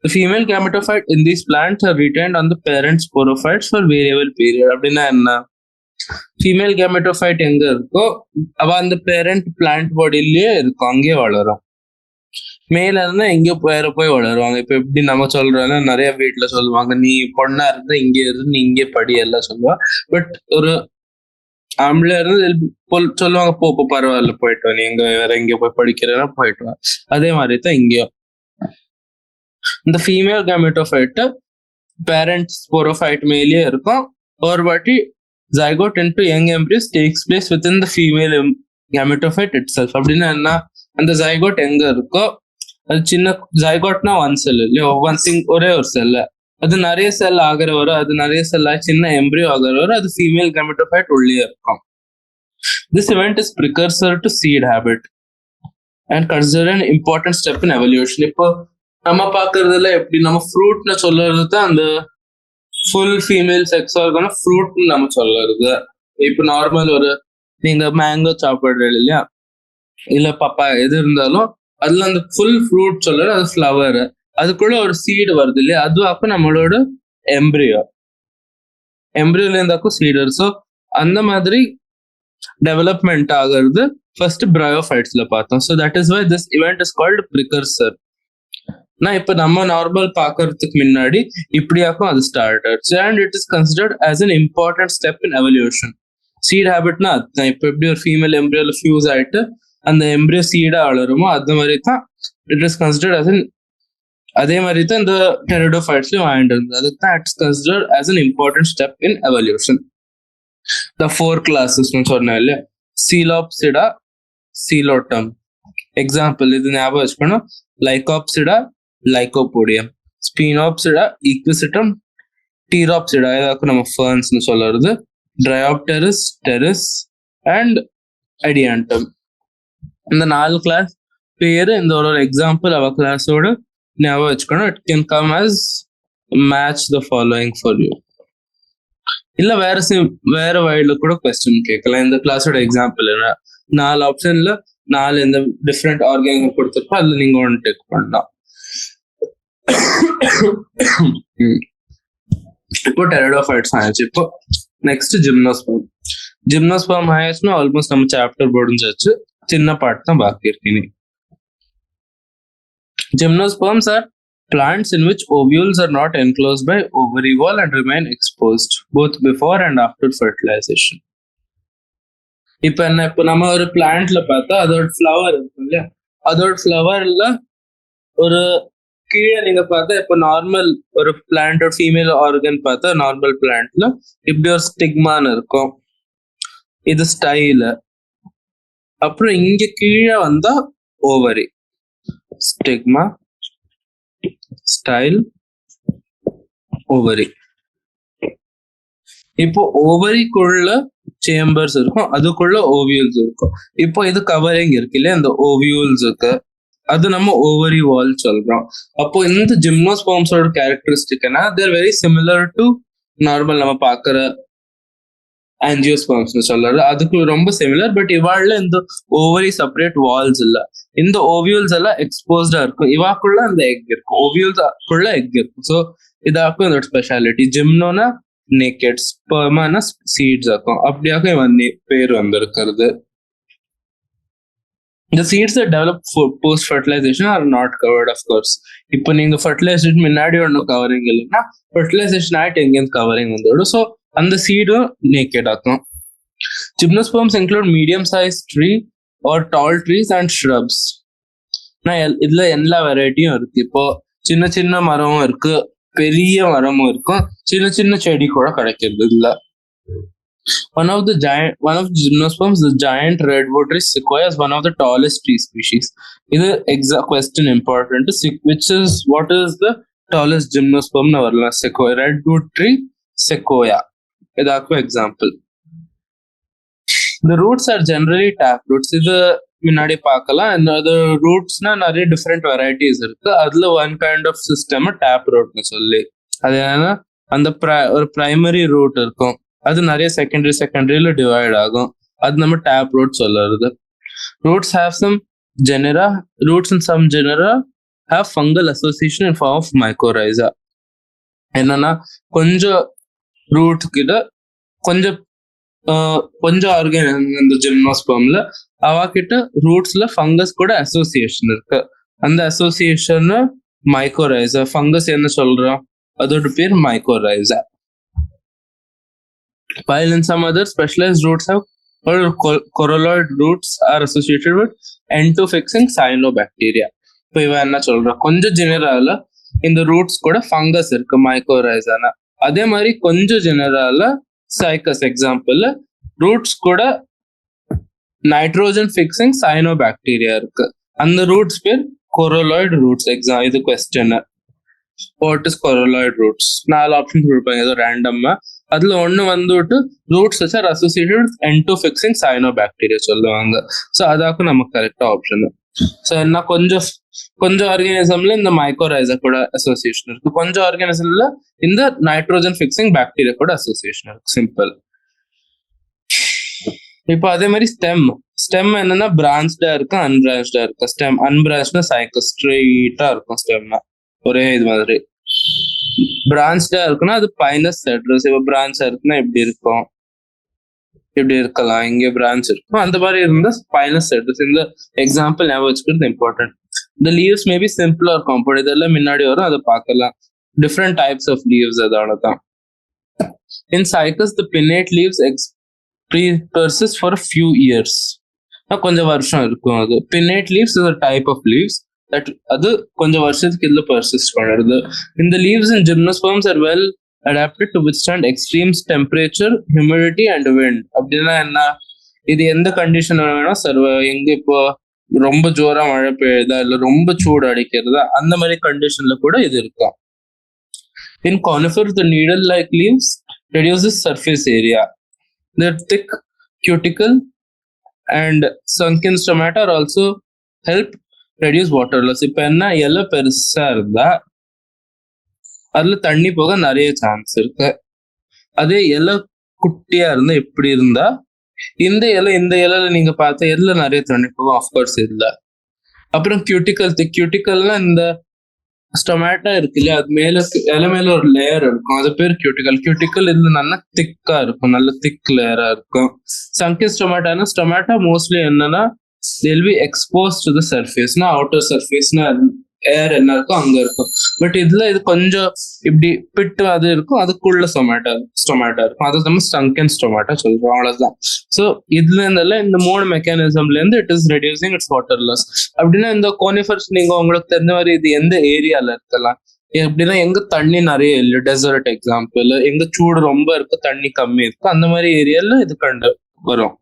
The female gametophyte in these plants are retained on the parent sporophytes for variable period. அப்படின்னா என்ன, ஃபீமேல் கேமெட்டோஃபைட் எங்க இருக்கோ அவ அந்த பேரண்ட் பிளான்ட் பாடியிலேயே இருக்கும், அங்கேயே வளரும். மேல இருந்தா எங்கேயோ வேற போய் வளருவாங்க. இப்ப எப்படி நம்ம சொல்றோம்னா நிறைய வீட்டுல சொல்லுவாங்க, நீ பொண்ணா இருந்தா இங்கே இருந்து நீ இங்கே படி எல்லாம் சொல்லுவா. பட் ஒரு ஆம்பளை இருந்து சொல்லுவாங்க, போ பரவாயில்ல போயிட்டு வா, நீ எங்க வேற எங்கேயோ போய் படிக்கிறேன்னா போயிட்டு வா. அதே மாதிரி தான் இங்கேயும் இந்த ஃபீமேல் கேமெட்டோஃபைட் பேரண்ட் ஸ்போரோஃபைட் மேலேயே இருக்கும். ஒரு வாட்டி zygote into young embryos takes place within the female gametophyte itself. அப்படின்னா என்ன, அந்த zygote எங்க இருக்கோ அது சின்ன zygoteனா ஒன் செல் இல்லையோ, ஒரே ஒரு செல், அது நிறைய செல் ஆகிற வரும், அது நிறைய செல் சின்ன எம்ப்ரியோ ஆகிற வரும், அது ஃபீமேல் கேமெட்டோஃபைட் உள்ளே இருக்கும். This event is precursor to seed habit and considered an important step in evolution. இப்போ நம்ம பாக்குறதுல எப்படி நம்ம ஃப்ரூட்னு சொல்றது தான் அந்த ஃபுல் ஃபீமேல் செக்ஸ் ஆர்கன் ஃப்ரூட்னு நம்ம சொல்றது. இப்போ நார்மல் ஒரு நீங்க மேங்கோ சாப்பிடுறது இல்லையா, இல்ல பப்பா எது இருந்தாலும் அதுல அந்த ஃபுல் ஃப்ரூட் சொல்றது அது ஃப்ளவர், அதுக்குள்ள ஒரு சீடு வருது இல்லையா, அது அப்போ நம்மளோட எம்ப்ரியோல இருந்தாக்கும் சீடு. ஸோ அந்த மாதிரி டெவலப்மெண்ட் ஆகிறது ஃபர்ஸ்ட் பிரையோஃபைட்ஸ்ல பார்த்தோம். So that is why this event is called precursor. நான் இப்ப நம்ம நார்மல் பாக்குறதுக்கு முன்னாடி இப்படியாக்கும் அது ஸ்டார்ட் ஆயிடுச்சு. And it is considered as an important step in evolution. Seed ஹேபிட்னா அதுதான். இப்ப எப்படி ஒரு ஃபீமேல் எம்ப்ரியோல ஃபியூஸ் ஆயிட்டு அந்த எம்ப்ரியோ சீடா வளருமோ அது மாதிரி தான் it is considered as an, அதே மாதிரி தான் இந்த டெரிடோஃபைட்ஸ்லயும் வாங்கிட்டு இருந்தது. அதுக்கு தான் it's considered as an important step in evolution. The 4 classes சொன்னேன் இல்லையா, சீலோப்சிடா, சீலோட்டம். எக்ஸாம்பிள் இது ஞாபகம் வச்சுக்கணும், லைகோப்சிடா, லைகோபோடியம், ஸ்பினோப்சிடா, ஈக்விசிட்டம், டீரோப்சிடா இதாக்கும் நம்ம ஃபர்ன்ஸ்னு சொல்றது, ட்ரையாப்டெரிஸ், டெரிஸ் அண்ட் அடியாண்டம். இந்த 4 கிளாஸ் பேரு இந்த ஒரு எக்ஸாம்பிள் அவ கிளாஸோட ஞாபகம் வச்சுக்கணும். It can come as match the following for you. இல்ல வேற வழியில கூட கொஸ்டின் கேட்கலாம். இந்த கிளாஸோட எக்ஸாம்பிள் என்ன, 4 ஆப்ஷன்ல 4 இந்த டிஃப்ரெண்ட் ஆர்கன் கொடுத்துருப்போம், அதுல நீங்க ஒன்று டேக் பண்ணலாம். இப்போ டெரிடோஃபைட்ஸ் ஆயிடுச்சு. இப்போ நெக்ஸ்ட் ஜிம்னோஸ்பர்ம் ஆயிடுச்சுன்னா ஆல்மோஸ்ட் நம்ம சாப்டர் முடிஞ்சாச்சு. சின்ன பார்ட் தான் பாக்கி இருக்கு. Gymnosperms are plants in which ovules are not enclosed by ovary wall and remain exposed both before and after fertilization. இப்போ நம்ம ஒரு பிளான்ட்ல பார்த்தா அதோட ஃப்ளவர் இருக்கும் இல்லையா, அதோட ஃப்ளவர்ல ஒரு கீழே நீங்க பார்த்தா இப்போ நார்மல் ஒரு பிளான்ட் ஃபீமேல் ஆர்கன் பார்த்தா நார்மல் பிளான்ட்ல இப்படி ஒரு ஸ்டிக்மான்னு இருக்கும், இது ஸ்டைல். அப்புறம் இங்க கீழே வந்தா ஓவரி, ஸ்டிக்மா, ஸ்டைல், ஓவரி. இப்போ ஓவரிக்குள்ள சேம்பர்ஸ் இருக்கும், அதுக்குள்ள ஓவியூல்ஸ் இருக்கும். இப்போ இது கவரிங் இருக்கு இல்லையா இந்த ஓவியூல்ஸுக்கு, அது நம்ம ஓவரி வால் சொல்றோம். அப்போ இந்த ஜிம்னோஸ்பர்ம்ஸோட கேரக்டரிஸ்டிக் என்ன, தேர் வெரி சிமிலர் டு நார்மல் நம்ம பாக்குற ஆஞ்சியோஸ்பர்ம்ஸ் சொல்றது, அதுக்கு ரொம்ப சிமிலர். பட் இவாள்ல இந்த ஓவரி செப்பரேட் வால்ஸ் இல்ல, இந்த ஓவியூல்ஸ் எல்லாம் எக்ஸ்போஸ்டா இருக்கும். இவாக்குள்ள அந்த எக் இருக்கும், ஓவியூல்ஸ்க்குள்ள எக் இருக்கும். ஸோ இதாக்கும் இதோட ஸ்பெஷாலிட்டி. ஜிம்னோனா நேக்கெட், ஸ்பெர்மானா சீட்ஸ் ஆக்கும். அப்படியாக இவன் பேர் வந்திருக்கிறது. The seeds that develop post fertilization are not covered, of course. இப்போ நீங்க ஃபர்டிலைசேஷன் முன்னாடி ஒன்றும் கவரிங் இல்லைன்னா ஃபர்டிலைசேஷன் ஆகிட்டு எங்கேயும் கவரிங் வந்துடும். ஸோ அந்த சீடும் நேக்கெட் ஆக்கும். Gymnosperms include medium-sized tree or tall trees and shrubs. இதுல எல்லா வெரைட்டியும் இருக்கு. இப்போ சின்ன சின்ன மரமும் இருக்கு, பெரிய மரமும் இருக்கும், சின்ன சின்ன செடி கூட கிடைக்கிறது இல்ல. One of gymnosperms, the giant redwood tree sequoia, is one of the tallest tree species. இது exact question important. Which is what is the tallest gymnosperm? Sequoia, redwood tree, sequoia. இதாக்கும் example. The roots are generally tap roots. இது முன்னாடி பார்க்கலாம். அந்த ரூட்ஸ்னா நிறைய different varieties இருக்கு. அதுல one kind of system tap ரூட்னு சொல்லி, அது என்னன்னா அந்த ஒரு பிரைமரி ரூட் இருக்கும், அது நிறைய செகண்டரியில டிவைட் ஆகும், அது நம்ம டேப் ரூட் சொல்லுறது. Roots have some genera. Roots in some genera have fungal association in form of mycorrhiza. என்னன்னா கொஞ்சம் ரூட் கிட்ட கொஞ்சம் ஆர்கன் இந்த ஜிம்னோஸ்பர்ம்ல அவகிட்ட ரூட்ஸ்ல ஃபங்கஸ் கூட அசோசியேஷன் இருக்கு. அந்த அசோசியேஷன் மைக்கோரைசா. ஃபங்கஸ் என்ன சொல்றோம், அதோட பேர் mycorrhiza. While in some other specialized roots have coralloid roots are associated with N2-fixing cyanobacteria. இப்போ இவன் என்ன சொல்றான், கொஞ்சம் ஜெனரால இந்த ரூட்ஸ் கூட ஃபங்கஸ் இருக்கு மைக்கோரைசானா. அதே மாதிரி கொஞ்சம் ஜெனரால சைக்கஸ் எக்ஸாம்பிள் ரூட்ஸ் கூட நைட்ரோஜன் ஃபிக்ஸிங் சைனோபாக்டீரியா இருக்கு. அந்த ரூட்ஸ் பேர் கொரோலாய்டு ரூட்ஸ். இது question, what is coralloid roots? 4 options கொடுப்பாங்க ஏதோ ரேண்டமா. அதுல ஒண்ணு வந்துட்டு roots are associated with N2 fixing cyanobacteria சொல்லுவாங்க. ஸோ அதாக்கும் நமக்கு கரெக்டா ஆப்ஷன். ஸோ என்ன கொஞ்சம் ஆர்கானிசம்ல இந்த மைக்கோரைசா கூட அசோசியேஷன் இருக்கு, கொஞ்சம் ஆர்கானிசம்ல இந்த நைட்ரோஜன் ஃபிக்ஸிங் பாக்டீரியா கூட அசோசியேஷன் இருக்கு. சிம்பிள். இப்போ அதே மாதிரி ஸ்டெம் என்னன்னா பிரான்ச்டா இருக்கு, அன்பிரான்ச்டா இருக்கு. ஸ்டெம் அன்பிரான்ச்னா சைக்கஸ், ஸ்ட்ரெயிட்டா இருக்கும் ஸ்டெம்னா ஒரே இது மாதிரி. பிரான்ச்டா இருக்குன்னா அது பைனஸ் செட்ரஸ். இப்போ பிரான்ச்சா இருக்குன்னா எப்படி இருக்கும், இப்படி இருக்கலாம், இங்க பிரான்ச் இருக்கும். அந்த மாதிரி இருந்தா ஸ்பைனஸ் செட்ரஸ். இந்த எக்ஸாம்பிள் ஞாபகம் வச்சுக்கிறது important. The leaves may be simple or compound. இதெல்லாம் முன்னாடி வரும், அதை பார்க்கலாம். டிஃப்ரெண்ட் டைப்ஸ் ஆஃப் லீவ்ஸ் அதோட தான். In cycas, the pinnate leaves persist for a few years. கொஞ்சம் வருஷம் இருக்கும் அது. Pinnate leaves is a type of leaves that அது கொஞ்சம் வருஷத்துக்கு இதுல persist பண்ணுறது. In the leaves in gymnosperms are well adapted to withstand extremes temperature, humidity and wind. அப்படின்னா என்ன, இது எந்த கண்டிஷன் வேணும் சர்வ, எங்க இப்போ ரொம்ப ஜோரா மழை பெய்யுதா இல்ல ரொம்ப சூடு அடிக்கிறதா, அந்த மாதிரி கண்டிஷன்ல கூட இது இருக்கும். In conifers, the needle-like leaves reduces surface area. Their thick cuticle and sunken stomata also help reduce water loss. இப்ப என்ன, இலை பெருசா இருந்தா அதுல தண்ணி போக நிறைய சான்ஸ் இருக்கு. அதே இலை குட்டியா இருந்தா எப்படி இருந்தா, இந்த இலையில நீங்க பார்த்த எதுல நிறைய தண்ணி போகும், ஆஃப்கோர்ஸ் இல்ல. அப்புறம் கியூட்டிக்கல்னா இந்த ஸ்டொமேட்டா இருக்கு இல்லையா, அது மேல இலை மேல ஒரு லேயர் இருக்கும், அது பேர் கியூட்டிக்கல். கியூட்டிக்கல் இதுல நல்லா திக்கா இருக்கும், நல்ல திக் லேயரா இருக்கும். சங்கி ஸ்டொமேட்டானா ஸ்டொமேட்டா மோஸ்ட்லி என்னன்னா they'll be exposed to the surface னா outer surface னா ஏர் என்ன இருக்கும் அங்க இருக்கும். பட் இதுல இது கொஞ்சம் இப்படி பிட்டு அது இருக்கும், அதுக்குள்ள ஸ்டொமேட்டா இருக்கும், அது நம்ம ஸ்டங்கன் ஸ்டொமேட்டா சொல்றோம், அவ்வளவுதான். ஸோ இதுல இருந்தால இந்த 3 மெக்கானிசம்ல இருந்து it is reducing its water loss. அப்படின்னா இந்த கோனிஃபர்ஸ் நீங்க உங்களுக்கு தெரிஞ்ச மாதிரி இது எந்த ஏரியால இருக்கலாம், எப்படின்னா எங்க தண்ணி நிறைய இல்லை, டெசர்ட் எக்ஸாம்பிள், எங்க சூடு ரொம்ப இருக்கு தண்ணி கம்மி இருக்கு, அந்த மாதிரி ஏரியால இது கண்டு வரும்.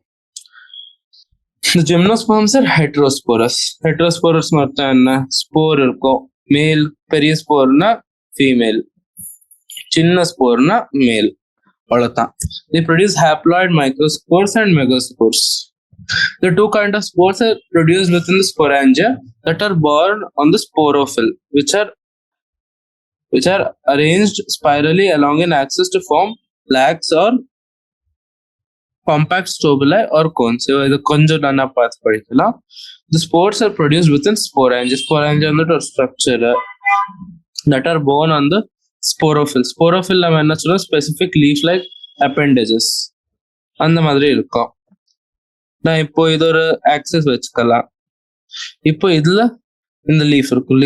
இந்த ஜிம்னோஸ்பர்ம்ஸ் ஆர் ஹெட்ரோஸ்போரஸ். ஹெட்ரோஸ்போரஸ் அர்த்தம் என்ன, ஸ்போர் இருக்கும், மேல் பெரிய ஸ்போர்னா ஃபீமேல், சின்ன ஸ்போர்னா மேல், அவ்வளவுதான். They produce haploid microspores and megaspores. The two kinds of spores are produced within the sporangia that are born on the sporophyll, which are arranged spirally along an axis to form plaques or compact strobili or cones. இது கொஞ்சம் நல்லா பார்த்து படிக்கலாம். The spores are produced within sporangia. Sporangia வந்துட்டு ஒரு structure that are born on the sporophyll. Sporophyll நம்ம என்ன சொல்றோம், specific leaf like appendages அந்த மாதிரி இருக்கும். நான் இப்போ இது ஒரு ஆக்சஸ் வச்சுக்கலாம். இப்போ இதுல இந்த லீஃப் இருக்கும்,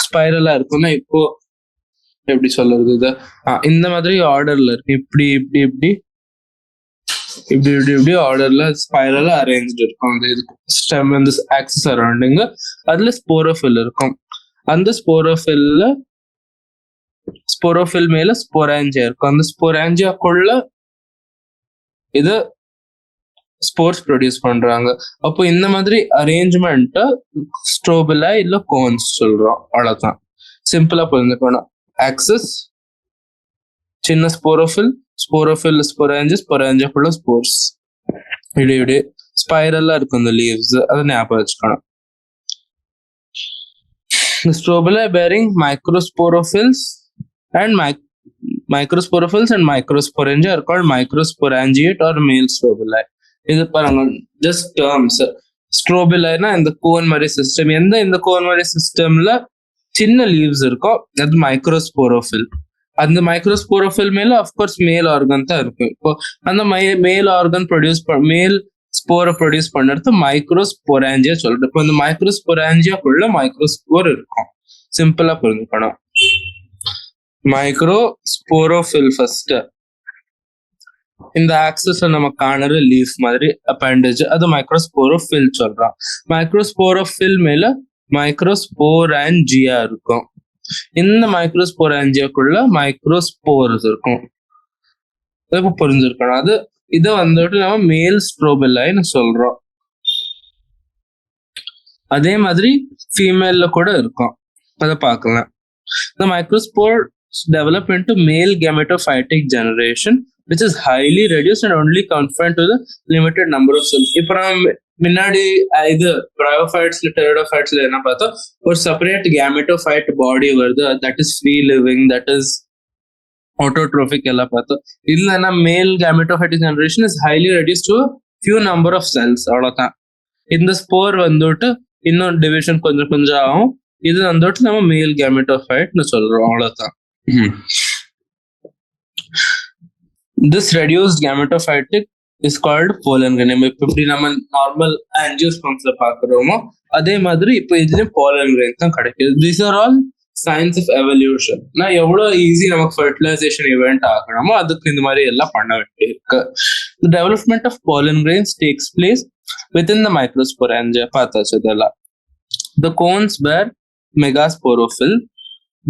ஸ்பைரலா இருக்கும்னா இப்போ எப்படி சொல்றது, இது இந்த மாதிரி ஆர்டர்ல இருக்கு, இப்படி இப்படி இப்படி இப்படி இப்படி இப்படி ஆர்டர்ல ஸ்பைரலா அரேஞ்ச் இருக்கும். அந்த இது ஸ்டெம் இந்த ஆக்சிஸ் அரௌண்டிங், அதுல ஸ்போரோஃபில் இருக்கும். அந்த ஸ்போரோஃபில் மேல ஸ்போராஞ்சியா இருக்கும், அந்த ஸ்போராஞ்சியாக்குள்ள இது ஸ்போர்ஸ் ப்ரொடியூஸ் பண்றாங்க. அப்போ இந்த மாதிரி அரேஞ்ச்மெண்ட் ஸ்ட்ரோபிலா இல்ல கோன்ஸ் சொல்றோம், அவ்வளவுதான். சிம்பிளா புரிஞ்சுக்கணும். ஆக்சிஸ், சின்ன ஸ்போரோஃபில், ஸ்போராஞ்சியாக்குள்ள ஸ்போர்ஸ், இப்படி இப்படி ஸ்பைரலா இருக்கும் இந்த லீவ்ஸ், அதை ஞாபகம் வச்சுக்கணும். Strobili bearing microsporophylls and microsporangia are called microsporangiate or male strobili. இது பாருங்க ஜஸ்ட் டேர்ம்ஸ். ஸ்ட்ரோபிலைனா இந்த கோன் மாதிரி சிஸ்டம், இந்த கோன் மாதிரி சிஸ்டம்ல சின்ன லீவ்ஸ் இருக்கும், அது மைக்ரோஸ்போரோஃபில். அந்த மைக்ரோஸ்போரோஃபில் மேல அஃப்கோர்ஸ் மேல் ஆர்கன் தான் இருக்கும். இப்போ அந்த மேல் ஆர்கன் மேல் ஸ்போரை ப்ரொடியூஸ் பண்ணுறது மைக்ரோஸ்போராஞ்சியா சொல்றது. இப்போ இந்த மைக்ரோஸ்போராஞ்சியாக்குள்ள மைக்ரோஸ்போர் இருக்கும், சிம்பிளா புரிஞ்சுக்கணும். மைக்ரோஸ்போரோஃபில் ஃபர்ஸ்ட் இந்த ஆக்சஸ் நம்ம காணற லீஃப் மாதிரி அப்பெண்டேஜ், அது மைக்ரோஸ்போரோஃபில் சொல்றோம். மைக்ரோஸ்போரோஃபில் மேல மைக்ரோஸ்போராஞ்சியா இருக்கும், இந்த மைக்ரோஸ்போராஞ்சியாக்குள்ள மைக்ரோஸ்போர்ஸ் இருக்கும், புரிஞ்சிருக்கணும். அது இதை வந்துட்டு நம்ம மேல் ஸ்ட்ரோபிலைன்னு சொல்றோம். அதே மாதிரி ஃபீமேல்ல கூட இருக்கும், அதை பார்க்கலாம். The microspores develop into male gametophytic generation, which is highly reduced and only confined to the limited number of cells. இப்போ நம்ம முன்னாடி இது பிரையோஃபைட்ஸ்ல டெரிடோஃபைட்ஸ்ல என்ன பார்த்தோம், ஒரு செப்பரேட் கேமெட்டோஃபைட் பாடி வருது, that is free living, that is autotrophic எல்லாம் பார்த்தோம். இல்லைன்னா மேல் gametophytic generation is highly reduced to a few number of cells, அவ்வளவுதான். இந்த ஸ்போர் வந்துட்டு இன்னும் டிவிஷன் கொஞ்சம் கொஞ்சம் ஆகும், இது வந்துட்டு நம்ம மேல் gametophyte சொல்றோம், அவ்வளவுதான். This reduced gametophytic is called pollen grain. இப்படி நம்ம நார்மல் angiospermsல பாக்குறோமோ அதே மாதிரி இப்போ இதுலயும் pollen grain தான் கிடைக்குது. These are all science of evolution. நான் எவ்வளவு ஈஸி நமக்கு ஃபெர்டிலைசேஷன் இவெண்ட் ஆகணுமோ அதுக்கு இந்த மாதிரி எல்லாம் பண்ண வேண்டியிருக்கு. The development of pollen grains takes place within the microsporangia. பார்த்தாச்சு இதெல்லாம். The cones bear megasporophyll.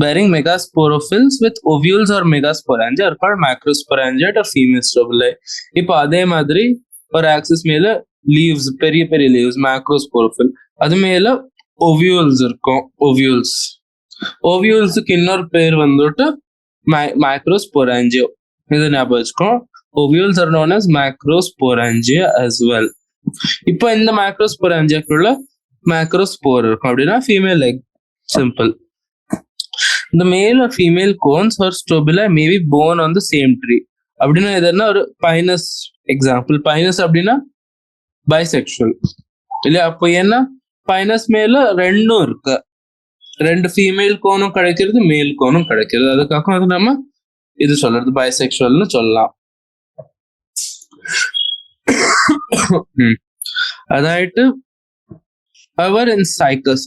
Bearing megasporophylls with ovules or megasporangia are called microsporangiate or female strobili. இப்போ அதே மாதிரி ஒரு ஆக்சிஸ் மேல லீவ்ஸ், பெரிய பெரிய லீவ்ஸ் மேக்ரோஸ்போரோஃபில், அது மேல ovules இருக்கும், ஓவியூல்ஸுக்கு இன்னொரு பேர் வந்துட்டு மைக்ரோஸ்போராஞ்சியோ, இது ஞாபகம் வச்சுக்கோ. Ovules are known as macrosporangia as well. இப்போ இந்த மைக்ரோஸ்போராஞ்சியாக்குள்ள மேக்ரோஸ்போர் இருக்கும், அப்படின்னா female egg, simple. The male or female cones or strobili may be born on the same tree. அப்படின்னா எதுனா ஒரு பைனஸ் எக்ஸாம்பிள். பைனஸ் அப்படின்னா பைசெக்சுவல் இல்லையா, அப்போ ஏன்னா பைனஸ் மேல ரெண்டும் இருக்கு, ரெண்டு ஃபீமேல் கோனும் கிடைக்கிறது, மேல் கோனும் கிடைக்கிறது. அதுக்காக அது நம்ம இது சொல்றது பைசெக்சுவல்னு சொல்லலாம். அதாயிட்டு however in cycles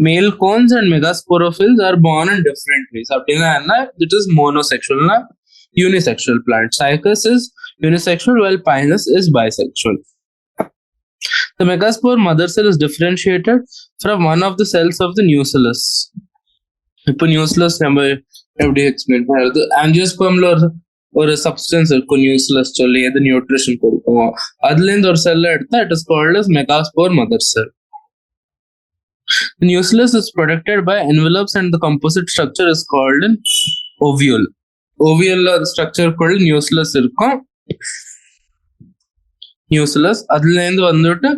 male cones and megasporophylls are born in different ways. அப்படின்னா என்ன, it is monosexual, unisexual plant. Cycas is unisexual while pinus is bisexual. The megaspore mother cell is differentiated from one of the cells of the nucellus. இப்போ nucellus நம்ம எப்படி explain பண்ணுறது, ஆஞ்சியோஸ்பர்ம்ல ஒரு substance இருக்கும் nucellus சொல்லி, எது நியூட்ரிஷன் கொடுக்கும், அதுல இருந்து ஒரு செல்ல எடுத்தா it is called as megaspore mother sell. The nucleus is protected by envelopes and the composite structure is called an ovule. Ovule structure called nucleus இருக்கும். nucleus அதுல இருந்து வந்துட்டு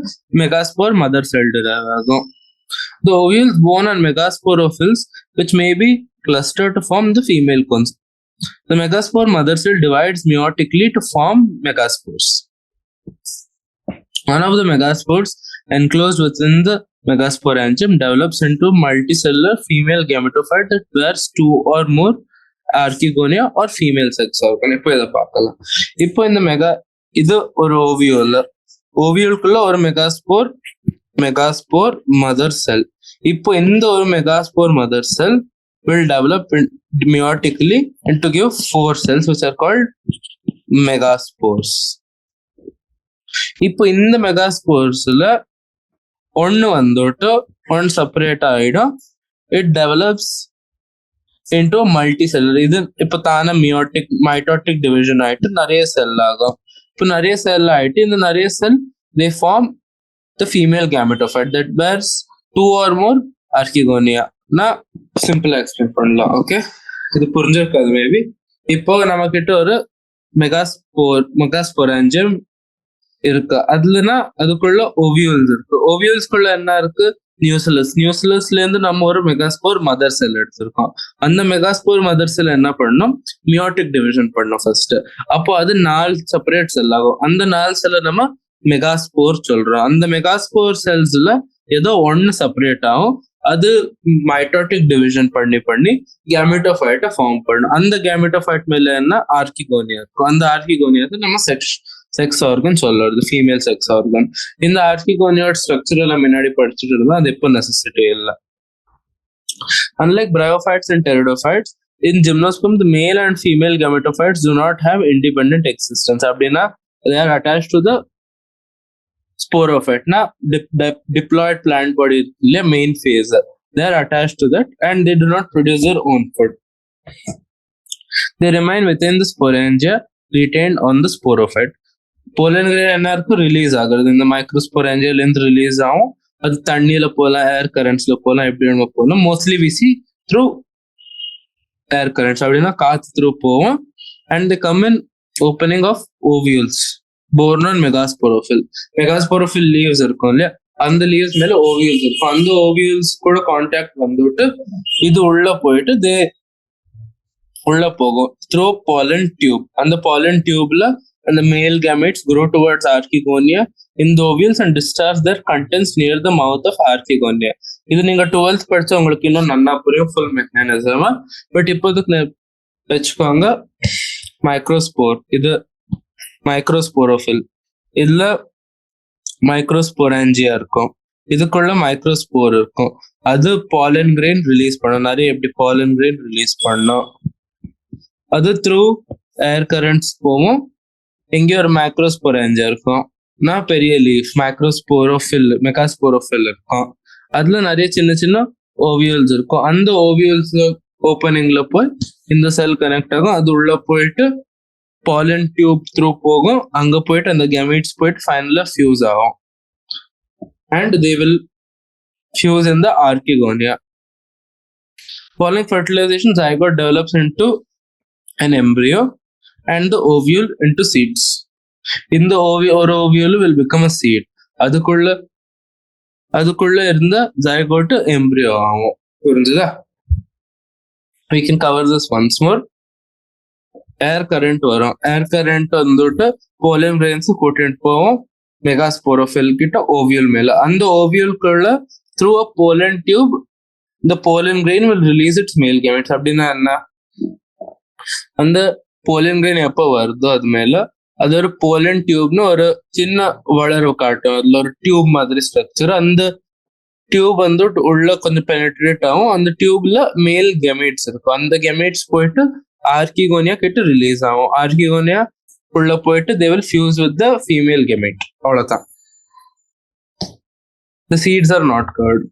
மெகாஸ்போர் மதர் செல் derive ஆகும். The ovules born on megasporophylls which may be clustered to form the female cones. The megaspore mother cell divides meiotically to form megaspores. One of the megaspores enclosed within the megasporangium develops into multicellular female gametophyte that bears two or more archegonia or female sex organ. இப்போ இதை பார்க்கலாம். இப்போ இந்த இது ஒரு ஓவியோலுக்குள்ள ஒரு megaspore mother செல். இப்போ இந்த ஒரு megaspore mother sell will develop meiotically and to give 4 cells which are called megaspores. இப்போ இந்த மெகாஸ்போர்ஸ்ல ஒன்னு வந்துட்டு ஒன்னு செப்பரேட் ஆயிடும், it develops into multicellular. இது இப்போ தானே மைட்டோட்டிக் டிவிஷன் ஆயிட்டு நிறைய செல் ஆகும். இப்போ நிறைய செல் ஆயிட்டு இந்த நிறைய செல் they form the female gametophyte that bears 2 or more archegonia. நான் சிம்பிளா எக்ஸ்பிளைன் பண்ணலாம். ஓகே, இது புரிஞ்சிருக்காது மேபி. இப்போ நம்ம கிட்ட ஒரு மெகாஸ்போராஞ்சியம் இருக்கு. அதுலனா அதுக்குள்ள ஓவியூல்ஸ் இருக்கு. ஓவியூல்ஸ்குள்ள என்ன இருக்கு, நியூசிலஸ்ல இருந்து நம்ம ஒரு மெகாஸ்போர் மதர் செல் எடுத்திருக்கோம். அந்த மெகாஸ்போர் மதர் செல் என்ன பண்ணணும், மியோட்டிக் டிவிஷன் பண்ணணும் ஃபர்ஸ்ட். அப்போ அது 4 செப்பரேட் செல் ஆகும். அந்த 4 செல்லை நம்ம மெகாஸ்போர் சொல்றோம். அந்த மெகாஸ்போர் செல்ஸ்ல ஏதோ ஒன்னு செப்பரேட் ஆகும், அது மைட்டோட்டிக் டிவிஷன் பண்ணி கேமெட்டோஃபைட்டை ஃபார்ம் பண்ணும். அந்த கேமெட்டோஃபைட் மேல என்ன ஆர்கிகோனியா இருக்கும். அந்த ஆர்கிகோனியாக்கு நம்ம செக்ஸ் ஆர்கன் சொல்றது, ஃபீமேல் செக்ஸ் ஆர்கன். இந்த ஆர்கிகோனியோட ஸ்ட்ரக்சர் எல்லாம் முன்னாடி படிச்சுட்டு இருந்தா அது இப்போ நெசசிட்டி இல்லை. Unlike bryophytes and pteridophytes, in gymnosperm the male and female gametophytes do not have independent existence. அப்படின்னா they are attached to the sporophyte. Na diploid plant body main phase, they are attached to that and they do not produce their own food. They remain within the sporangia retained on the sporophyte. Pollen grain என்ன இருக்கு, release ஆகுறது. இந்த மைக்ரோஸ்போராஞ்சியால இருந்து release ஆகும். அது தண்ணியில போகலாம், ஏர் கரண்ட்ஸ்ல போகலாம், எப்படி வேணுமோ போகலாம். Mostly we see through air currents, அப்படின்னா காத்து த்ரூ போகும். And the come in opening of ovules born on megasporophyll. megasporophyll leaves இருக்கும் இல்லையா, அந்த லீவ்ஸ் மேல ஓவியூல்ஸ் இருக்கும். அந்த ஓவியூல்ஸ் கூட கான்டாக்ட் வந்துட்டு இது உள்ள போகும் த்ரூ பாலன் டியூப். அந்த பாலன் டியூப்ல அந்த மேல் gametes grow towards archegonia in the ovules and discharge their contents near the mouth of archegonia. இது நீங்க 12th படிச்சா உங்களுக்கு இன்னும் நல்லா புரியும் ஃபுல் மெக்கானிசம். பட் இப்போதுக்கு வச்சுக்கோங்க, மைக்ரோஸ்போர், இது மைக்ரோஸ்போரோஃபில், இதுல மைக்ரோஸ்போராஞ்சியா இருக்கும், இதுக்குள்ள மைக்ரோஸ்போர் இருக்கும். அது பாலன் கிரெயின் ரிலீஸ் பண்ணும். நிறைய எப்படி பாலன் கிரெயின் ரிலீஸ் பண்ணும், அது த்ரூ ஏர் கரண்ட்ஸ் போகும். எங்கேயும் ஒரு மைக்ரோஸ்போராஞ்சியா இருக்கும், நான் பெரிய லீஃப் மெகாஸ்போரோஃபில் இருக்கும். அதுல நிறைய சின்ன சின்ன ஓவியல்ஸ் இருக்கும். அந்த ஓவியல்ஸ் ஓப்பனிங்ல போய் இந்த செல் கனெக்ட் ஆகும். அது உள்ள போயிட்டு பாலன் டியூப் த்ரூ போகும். அங்க போயிட்டு அந்த கேமெட்ஸ் போயிட்டு ஃபைனலா ஃபியூஸ் ஆகும். And they will fuse in the archegonia. Following fertilization, zygote develops into an embryo and the ovule into seeds. In the ovule will become a seed. அதுக்குள்ள இருந்த zygote embryo ஆகும். புரிஞ்சுதா? We can cover this once more. Air current வரும். ஏர் current வந்துட்டு pollen grains கூட்டிட்டு போவோம் megasporophyll கிட்ட ovule மேல. அந்த ஓவியலுக்குள்ள through a pollen tube the pollen grain will release its male gametes. அப்படின்னா என்ன, அந்த pollen grain எப்போ வருதோ அது மேல அது ஒரு pollen tubeன்னு ஒரு சின்ன வளர்வு காட்டும். அதுல ஒரு டியூப் மாதிரி ஸ்ட்ரக்சர். அந்த டியூப் வந்து உள்ள கொஞ்சம் பெனிட்ரேட் ஆகும். அந்த டியூப்ல மேல் கெமேட்ஸ் இருக்கும். அந்த கெமேட்ஸ் போயிட்டு ஆர்கிகோனியா கிட்ட ரிலீஸ் ஆகும். ஆர்கிகோனியா உள்ள போயிட்டு they will fuse with the female gamete. அவ்வளவுதான். The seeds are not covered.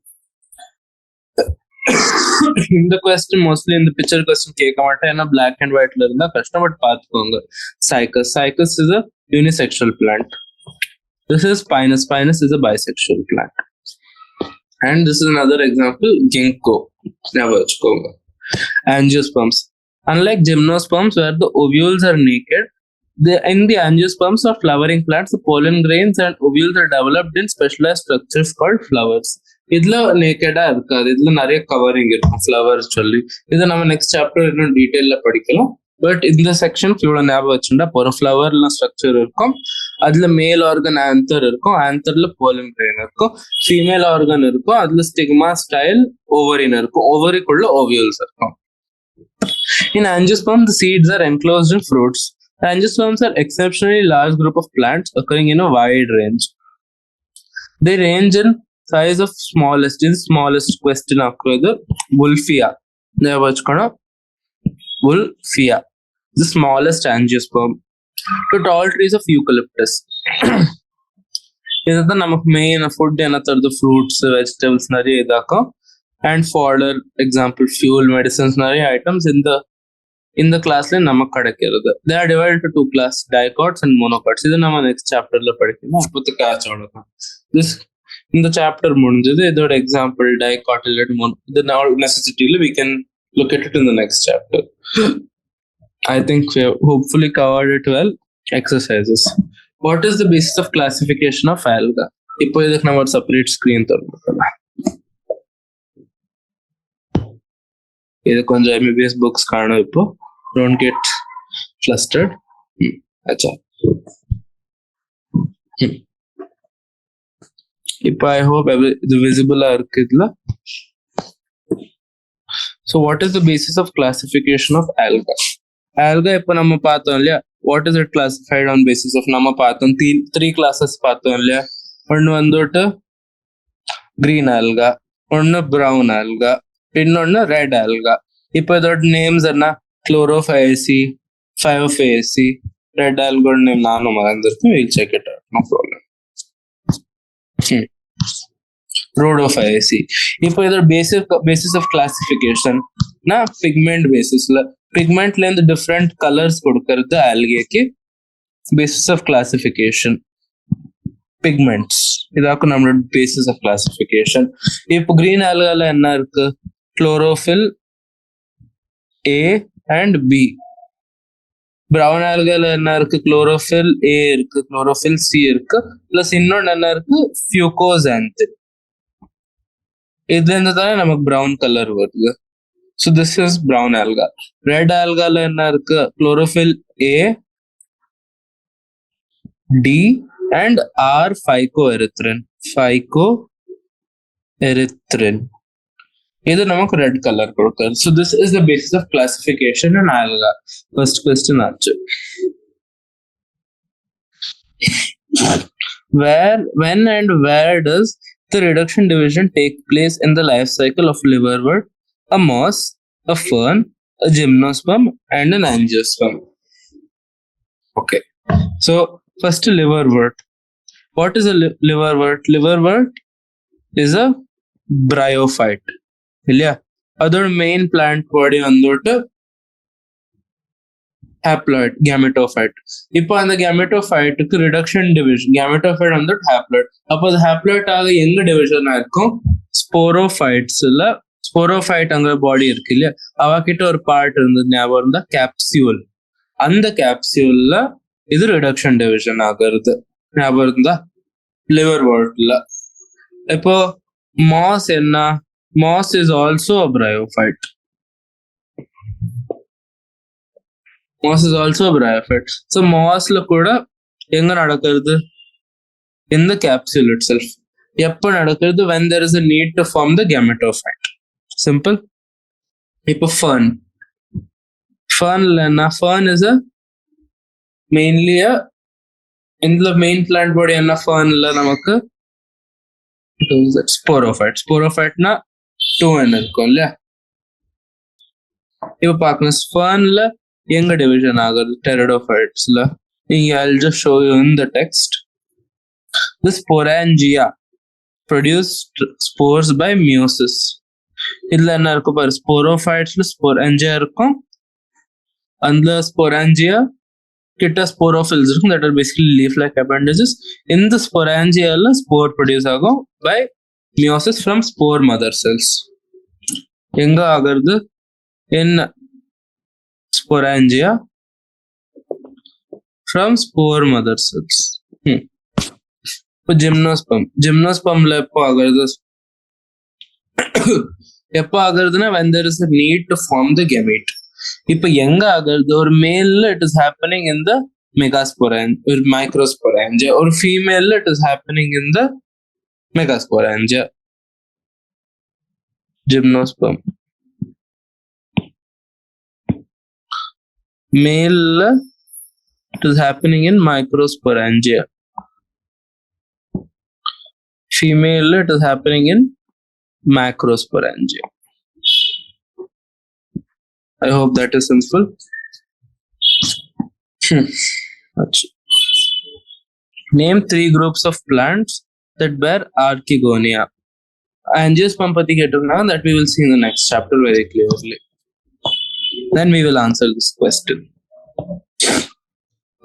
இந்த கொஸ்டின் மோஸ்ட்லி இந்த பிக்சர் கொஸ்டின் கேட்க மாட்டேன், ஏன்னா பிளாக் அண்ட் ஒயிட்ல இருந்தா கஷ்டம். பட் பாத்துக்கோங்க. Cycas is a unisexual plant. This is Pinus. Pinus is a bisexual plant. And this is another example, ginkgo. Never vechukkonga. Angiosperms. Unlike gymnosperms where the ovules are naked, in the angiosperms of flowering plants, the pollen grains and ovules are developed in specialized structures called flowers. இதுல நேக்கடா இருக்காது, இதுல நிறைய covering இருக்கும் flowers சொல்லி. இதை நம்ம next chapter இன்னும் டீடைல்ல படிக்கலாம். பட் இந்த செக்ஷன் இவ்வளவு ஞாபகம் வச்சுட்டா ஒரு ஃப்ளவர்ல ஸ்ட்ரக்சர் இருக்கும். அதுல மேல் ஆர்கன் ஆந்தர் இருக்கும், ஆந்தர்ல போலன் கிரெயின் இருக்கும். ஃபீமேல் ஆர்கன் இருக்கும், அதுல ஸ்டிக்மா ஸ்டைல் ஓவரின் இருக்கும், ஓவரிக்குள்ள ஓவியல்ஸ் இருக்கும். In angiosperm, the seeds are enclosed in fruits. Angiosperms are exceptionally large group of plants occurring in a wide range. They range in size of smallest. In smallest question occurs Wolffia. Wolffia, the smallest angiosperm, to tall trees of eucalyptus. இதுதான் நமக்கு main food என்ன தருது, fruits vegetables நிறைய இதாக்கும். And fodder example fuel medicines நிறைய ஐட்டம்ஸ் இந்த கிளாஸ்ல நமக்கு கிடைக்கிறது. They are divided to two class, dicots and monocots. இது நம்ம நெக்ஸ்ட் சாப்டர்ல படிக்கணும். அப்போது கேட்ச் அவ்வளோதான். இந்த சாப்டர் முடிஞ்சது. இதோட எக்ஸாம்பிள் டைகாட் இல்லாட்டி மோனோ, இது நெசசிட்டியில we can look at it in the next chapter. I think we have hopefully covered it well. Exercises. What is the basis of classification of alga? இப்போ இதுக்கு நம்ம ஒரு செப்பரேட் ஸ்கிரீன் தரணும். இது கொஞ்சம் MBBS books காணும். இப்போ don't get flustered. அச்சா, இப்போ I hope இது விசிபிளா இருக்கு இதுல. So what is the basis of classification of alga? Alga இப்போ நம்ம பார்த்தோம் இல்லையா, what is it classified on basis of? நம்ம பார்த்தோம் த்ரீ கிளாஸஸ் பார்த்தோம் இல்லையா. ஒன்னு வந்துட்டு green alga, ஒன்னு brown alga, இன்னொன்னு red alga. இப்போ இதோட நேம்ஸ் என்ன, chlorophyllaceae, phyophyllaceae. red alga name நானும் மறந்துருக்கேன், we'll check it out, no problem. Rhodophyllaceae. இப்போ இதோட basis of classification na pigment basisல, pigmentல இருந்து different colors கொடுக்கிறது algae basis of classification. Pigments இதாக்கு நம்மளோட basis of classification. இப்போ green algaல என்ன இருக்கு, chlorophyll A and B. brown algaல என்ன இருக்கு, chlorophyll A இருக்கு, chlorophyll C இருக்கு, பிளஸ் இன்னொன்னு என்ன இருக்கு, fucoxanthin. இதுல இருந்து தானே நமக்கு brown color வருது. So this is brown alga. Red algaல என்ன இருக்கு, chlorophyll A, D and R phycoerythrin. Phycoerythrin. இது நமக்கு red color கொடுக்குது. So this is the basis of classification in alga. First question ஆச்சு. When and where does the reduction division take place in the life cycle of liverwort, a moss, a fern, a gymnosperm and an angiosperm? Okay, so first liverwort. What is a liverwort? Liverwort is a bryophyte. இல்லையா, அதோட main plant பாடி வந்துட்டு haploid, gametophyte. இப்போ அந்த gametophyteக்கு reduction division, gametophyte வந்து haploid. அப்போ அது haploid ஆக எங்க டிவிஷனா இருக்கும், ஸ்போரோஃபைட்ஸ்ல. ஸ்போரோஃபைட்ங்கிற பாடி இருக்கு இல்லையா, அவகிட்ட ஒரு பார்ட் இருந்தது ஞாபகம் இருந்தா, கேப்சியூல். அந்த கேப்சியூல்ல இது ரிடக்ஷன் டிவிஷன் ஆகிறது ஞாபகம் இருந்தா, liverwortல. இப்போ moss என்ன, moss is also a bryophyte. Moss is also a bryophyte. So mossல கூட எங்க நடக்கிறது, in the capsule itself. எப்போ நடக்கிறது? when there is a need to form the gametophyte. Simple. இப்போ fern என்ன? fern is a mainly a இந்த main plant பாடி என்ன fernல நமக்கு ஸ்போரோஃபைட்னா 2n இருக்கும் இல்லையா? இப்போ பார்க்கணும் fernல எங்க டிவிஷன் ஆகுது? pteridophytesல. I'll just show you in the text. The sporangia produced spores by meiosis. இதுல என்ன இருக்கும் பாரு, ஸ்போரோஃபைட்ஸ்ல sporangia இருக்கும். அந்த sporangia கிட்ட ஸ்போரோஃபில்ஸ் இருக்கும், that are basically leaf like appendages. இந்த sporangiaல spore produce ஆகும் by meiosis from spore mother cells. எங்க ஆகுறது? in sporangia from spore mother cells. இப்போ ஜிம்னோஸ்பம்ல எப்போ ஆகுறதுன்னா when there is a need to form the gamete. இப்போ எங்க ஆகுறது? ஒரு மேல்ல it is happening in the megasporangia or microsporangia, or ஃபீமேல்ல it is happening in the megasporangia. Gymnosperm மேல்ல it is happening in microsporangia, female it is happening in macrosporangia. I hope that is simple. Name 3 groups of plants that bear archegonia. Angiosperm pati kettuna that we will see in the next chapter very clearly. Then we will answer this question.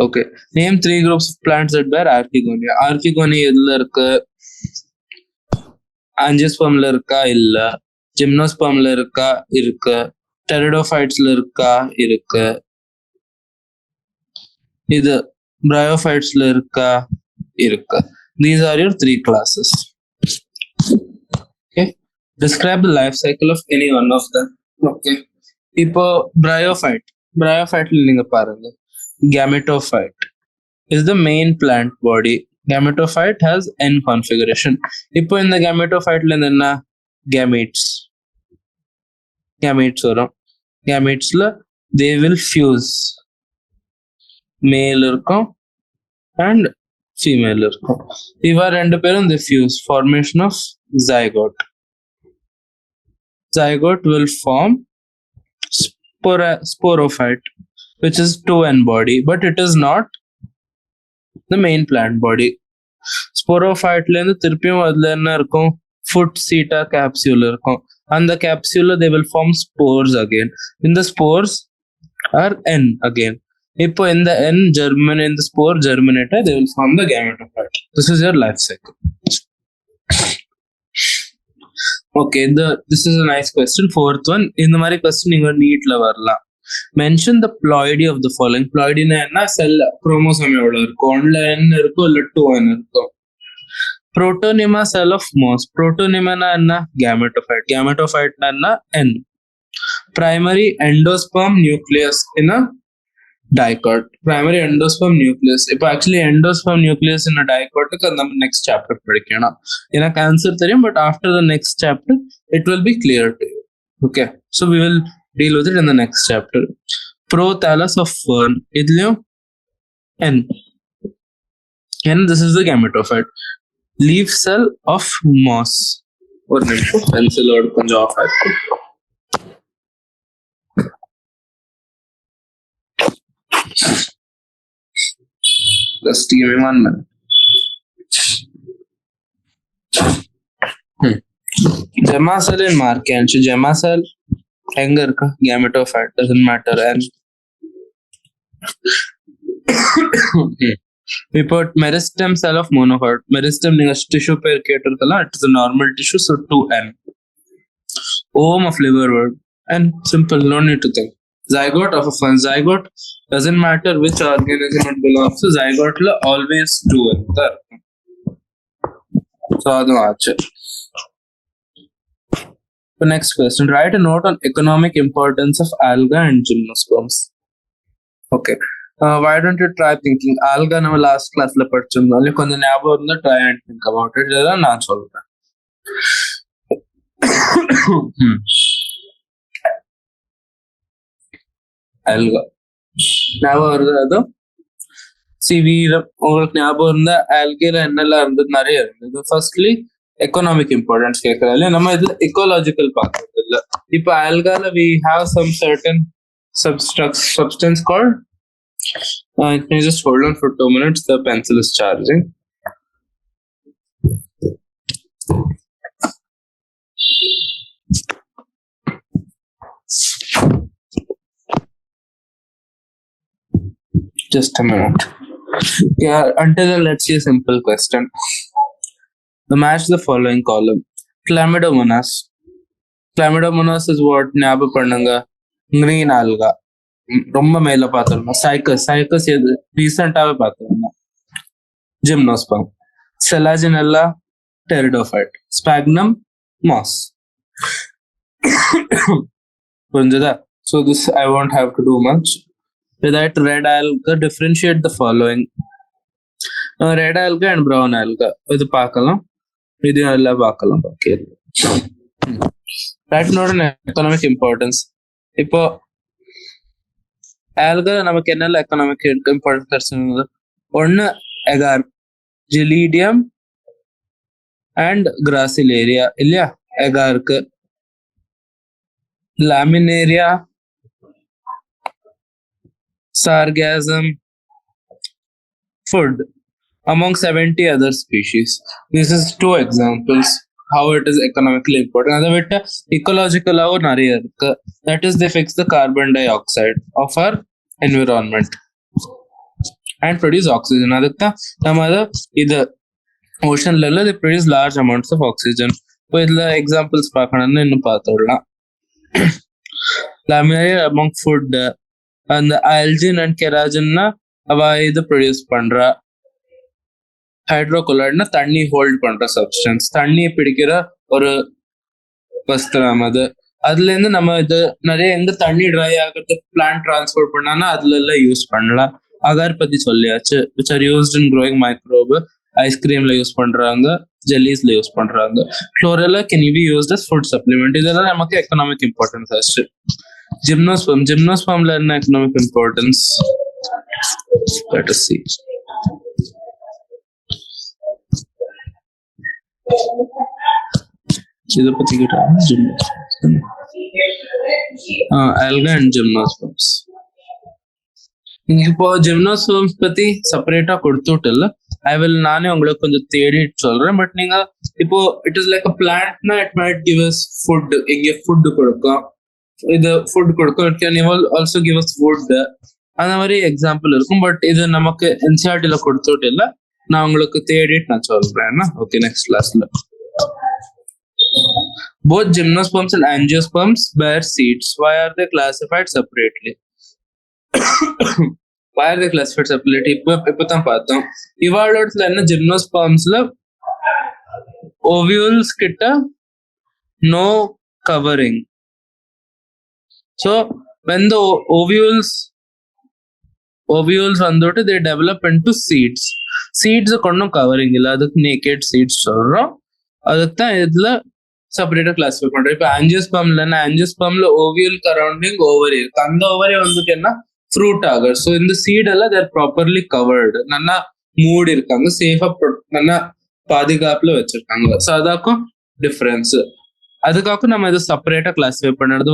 Okay, name 3 groups of plants that bear archegonia. Archegonia எதுல இருக்கு? ஆஞ்சியோஸ்பர்ம்ல இருக்கா? இல்ல. ஜிம்னோஸ்பர்ம்ல இருக்கா? இருக்கு. டெரிடோஃபைட்ஸ்ல இருக்கா? இருக்கு. இது பிரையோஃபைட்ஸ்ல இருக்கா? இருக்கு. These are your 3 classes. Okay, describe the life cycle of any one of them. Okay, இப்போ பிரையோஃபைட்ல நீங்க பாருங்க, gametophyte is the main plant body. Gametophyte has n configuration. இப்போ இந்த gametophyteல என்ன? gametes வரும். gametesல they will fuse. male இருக்கும் and female இருக்கும். இவ ரெண்டு பேரும் they fuse, formation of zygote. Zygote will form sporophyte, which is 2n body, but it is not the main plant body. Sporophyte ல இருந்து திருப்பியும் அதுல என்ன இருக்கும்? foot seta capsule இருக்கும். அந்த capsule they will form spores again. In the spores are n again. இப்போ இந்த n germinate, in the spore germinator, they will form the gametophyte. This is your life cycle. Okay, this is a nice question. 4th one, இந்த மாதிரி question நீங்க நீட்ல வரலாம். Mention the ploidy of the following. Ploidy என்ன? செல் chromosome எவ்வளவு இருக்கும்? 1ல n இருக்கும், இல்ல 2n இருக்கும். Protonema cell of moss. Protonema என்ன? gametophyte. Gametophyte என்ன? n. Primary endosperm nucleus in a dicot. Primary endosperm nucleus. இப்போ actually endosperm nucleus in a dicot நம்ம next chapter படிக்கணும். எனக்கு answer தெரியும், but after the next chapter it will be clear to you. Okay, so we will deal with it in the next chapter. Prothallus of fern. இதுலயும் n. This is the gametophyte. Leaf cell of moss. ஒரு நிமிஷம், பென்சிலோட கொஞ்சம் of ஆயிருக்கு. Just give me 1 minute. Gemma cell in Markanch. Gemma cell எங்க இருக்கு? gametophyte, doesn't matter. And we put meristem cell of monophyte. Meristem நீங்க tissue pair கேட்டிருக்கலாம். It is a normal tissue, so 2n. Ovum of liverwort. And simple, no need to think. Zygote of a fern. Zygote doesn't matter which organism it belongs to. Zygote la always 2n. So adu aachu. The next question. Write a note on economic importance of alga and gymnosperms. Okay. Why don't you try thinking? Alga நம்ம last கிளாஸ்ல படிச்சிருந்தோம், இல்லை கொஞ்சம் ஞாபகம் இருந்தா try and think about it. இதுதான் நான் சொல்றேன். Alga ஞாபகம் வருது. அதுவும் சிவீரம் உங்களுக்கு ஞாபகம் இருந்தா ஆல்கேல என்னெல்லாம் இருந்தது, நிறைய இருந்தது. ஃபர்ஸ்ட்லி எக்கனாமிக் இம்பார்ட்டன்ஸ் கேட்கறாரு. நம்ம இதுல எக்கோலாஜிக்கல் பார்க்கறது இல்ல. இப்போ ஆல்கால we have some certain substance called can you just hold on for 2 minutes? The pencil is charging. Just a minute. Yeah, until then, let's see a simple question. Match the following column. Chlamydomonas. Chlamydomonas is what? ஞாபகம் பண்ணுங்க. green alga. ரொம்ப மேல பார்த்துருந்தோம். Cycas எது ரீசெண்டாவே பார்த்துருந்தோம். Gymnosperm. செலாஜினெல்லா pteridophyte. Sphagnum mass. புரிஞ்சுதா? So this I won't have to do much. With that, red alga, differentiate the following. Red alga and brown alga. இது பார்க்கலாம், இது எல்லாம் பார்க்கலாம். That economic importance. இப்போ ஆல்கா நமக்கு என்னெல்லாம் எக்கனாமிக் இம்பார்ட்டன்ஸ் இருந்தது? ஒன்னு எகார், ஜிலீடியம் அண்ட் கிராசிலேரியா இல்லையா? எகாருக்கு Laminaria, sargassum, food among 70 other species. This is 2 examples how it is economically important. அதை விட்டு ecological-ஆவும் நிறைய இருக்கு. That is, they fix the carbon dioxide of our environment and produce oxygen. அதுக்கு தான் நம்ம அதை இது ஓஷன்ல they produce large amounts of oxygen. இப்போ இதுல எக்ஸாம்பிள்ஸ் பார்க்கணும்னு இன்னும் பார்த்துடலாம். லாமினேரியா among food, அந்த ஆல்ஜின் அண்ட் கெராஜின்னா அவ இது ப்ரொடியூஸ் பண்றா. ஹைட்ரோகுலோரைட்னா தண்ணி ஹோல்ட் பண்ற சப்ஸ்டன்ஸ், தண்ணி பிடிக்கிற ஒரு வஸ்திரம் அது. அதுல இருந்து நம்ம இது நிறைய எங்க தண்ணி ட்ரை ஆகிறது பிளான்ட் டிரான்ஸ்போர்ட் பண்ணானா அதுல எல்லாம் யூஸ் பண்ணலாம். அகார் பத்தி சொல்லியாச்சு, which are used in growing microbe. ஐஸ்கிரீம்ல யூஸ் பண்றாங்க, ஜெல்லிஸ்ல யூஸ் பண்றாங்க. Chlorella can be used as food supplement. இதெல்லாம் நமக்கு எக்கனாமிக் இம்பார்ட்டன்ஸ் ஆச்சு. ஜிம்னோஸ்பம்ல என்ன economic importance? Let us see. இதை பத்தி கேட்டாங்க. Algae and gymnosperms. இப்போ ஜிம்னோஸ்பம்ஸ் பத்தி செப்பரேட்டா கொடுத்துட்டு நானே உங்களுக்கு கொஞ்சம் தேடிட்டு சொல்றேன். பட் நீங்க இப்போ இட் இஸ் லைக் அ பிளான்ட்னா it might give us food. இங்க ஃபுட் கொடுக்கும், இது ஃபுட் கொடுக்கும். It can also give us food. அந்த மாதிரி எக்ஸாம்பிள் இருக்கும். பட் இது நமக்கு என்சிஆர்டில கொடுத்துட்டு இல்ல, நான் உங்களுக்கு தேடிட்டு நான் சொல்றேன். ஓகே, நெக்ஸ்ட் கிளாஸ்ல. Both gymnosperms and angiosperms bear seeds. Why are they classified separately? Why are they classified separately? இப்பதான் பார்த்தோம். இவாளோடத்துல என்ன, ஜிம்னோஸ்பர்ம்ஸ்ல ovules கிட்ட no covering. So when the ovules வந்துட்டு they develop into seeds. Seeds கொண்டும் கவரிங் இல்ல, அதுக்கு naked seeds சொல்றோம். அதுக்கு தான் இதுல செப்பரேட்டா கிளாஸிஃபை பண்றோம். இப்போ ஆஞ்சியோஸ்பர்ம்ல ஆஞ்சியோஸ்பர்ம்ல ஓவியல் கரௌண்டிங் ஓவரி இருக்கு. அந்த ஓவரி வந்துட்டு என்ன, ஃப்ரூட் ஆகுது. ஸோ இந்த சீட் எல்லாம் தேர் ப்ராப்பர்லி கவர்டு, நல்லா மூடி இருக்காங்க, சேஃபா நல்லா பாதுகாப்புல வச்சிருக்காங்க. ஸோ அதாக்கும் டிஃபரன்ஸ். அதுக்காக நம்ம இதை செப்பரேட்டா கிளாஸிஃபை பண்ணுறது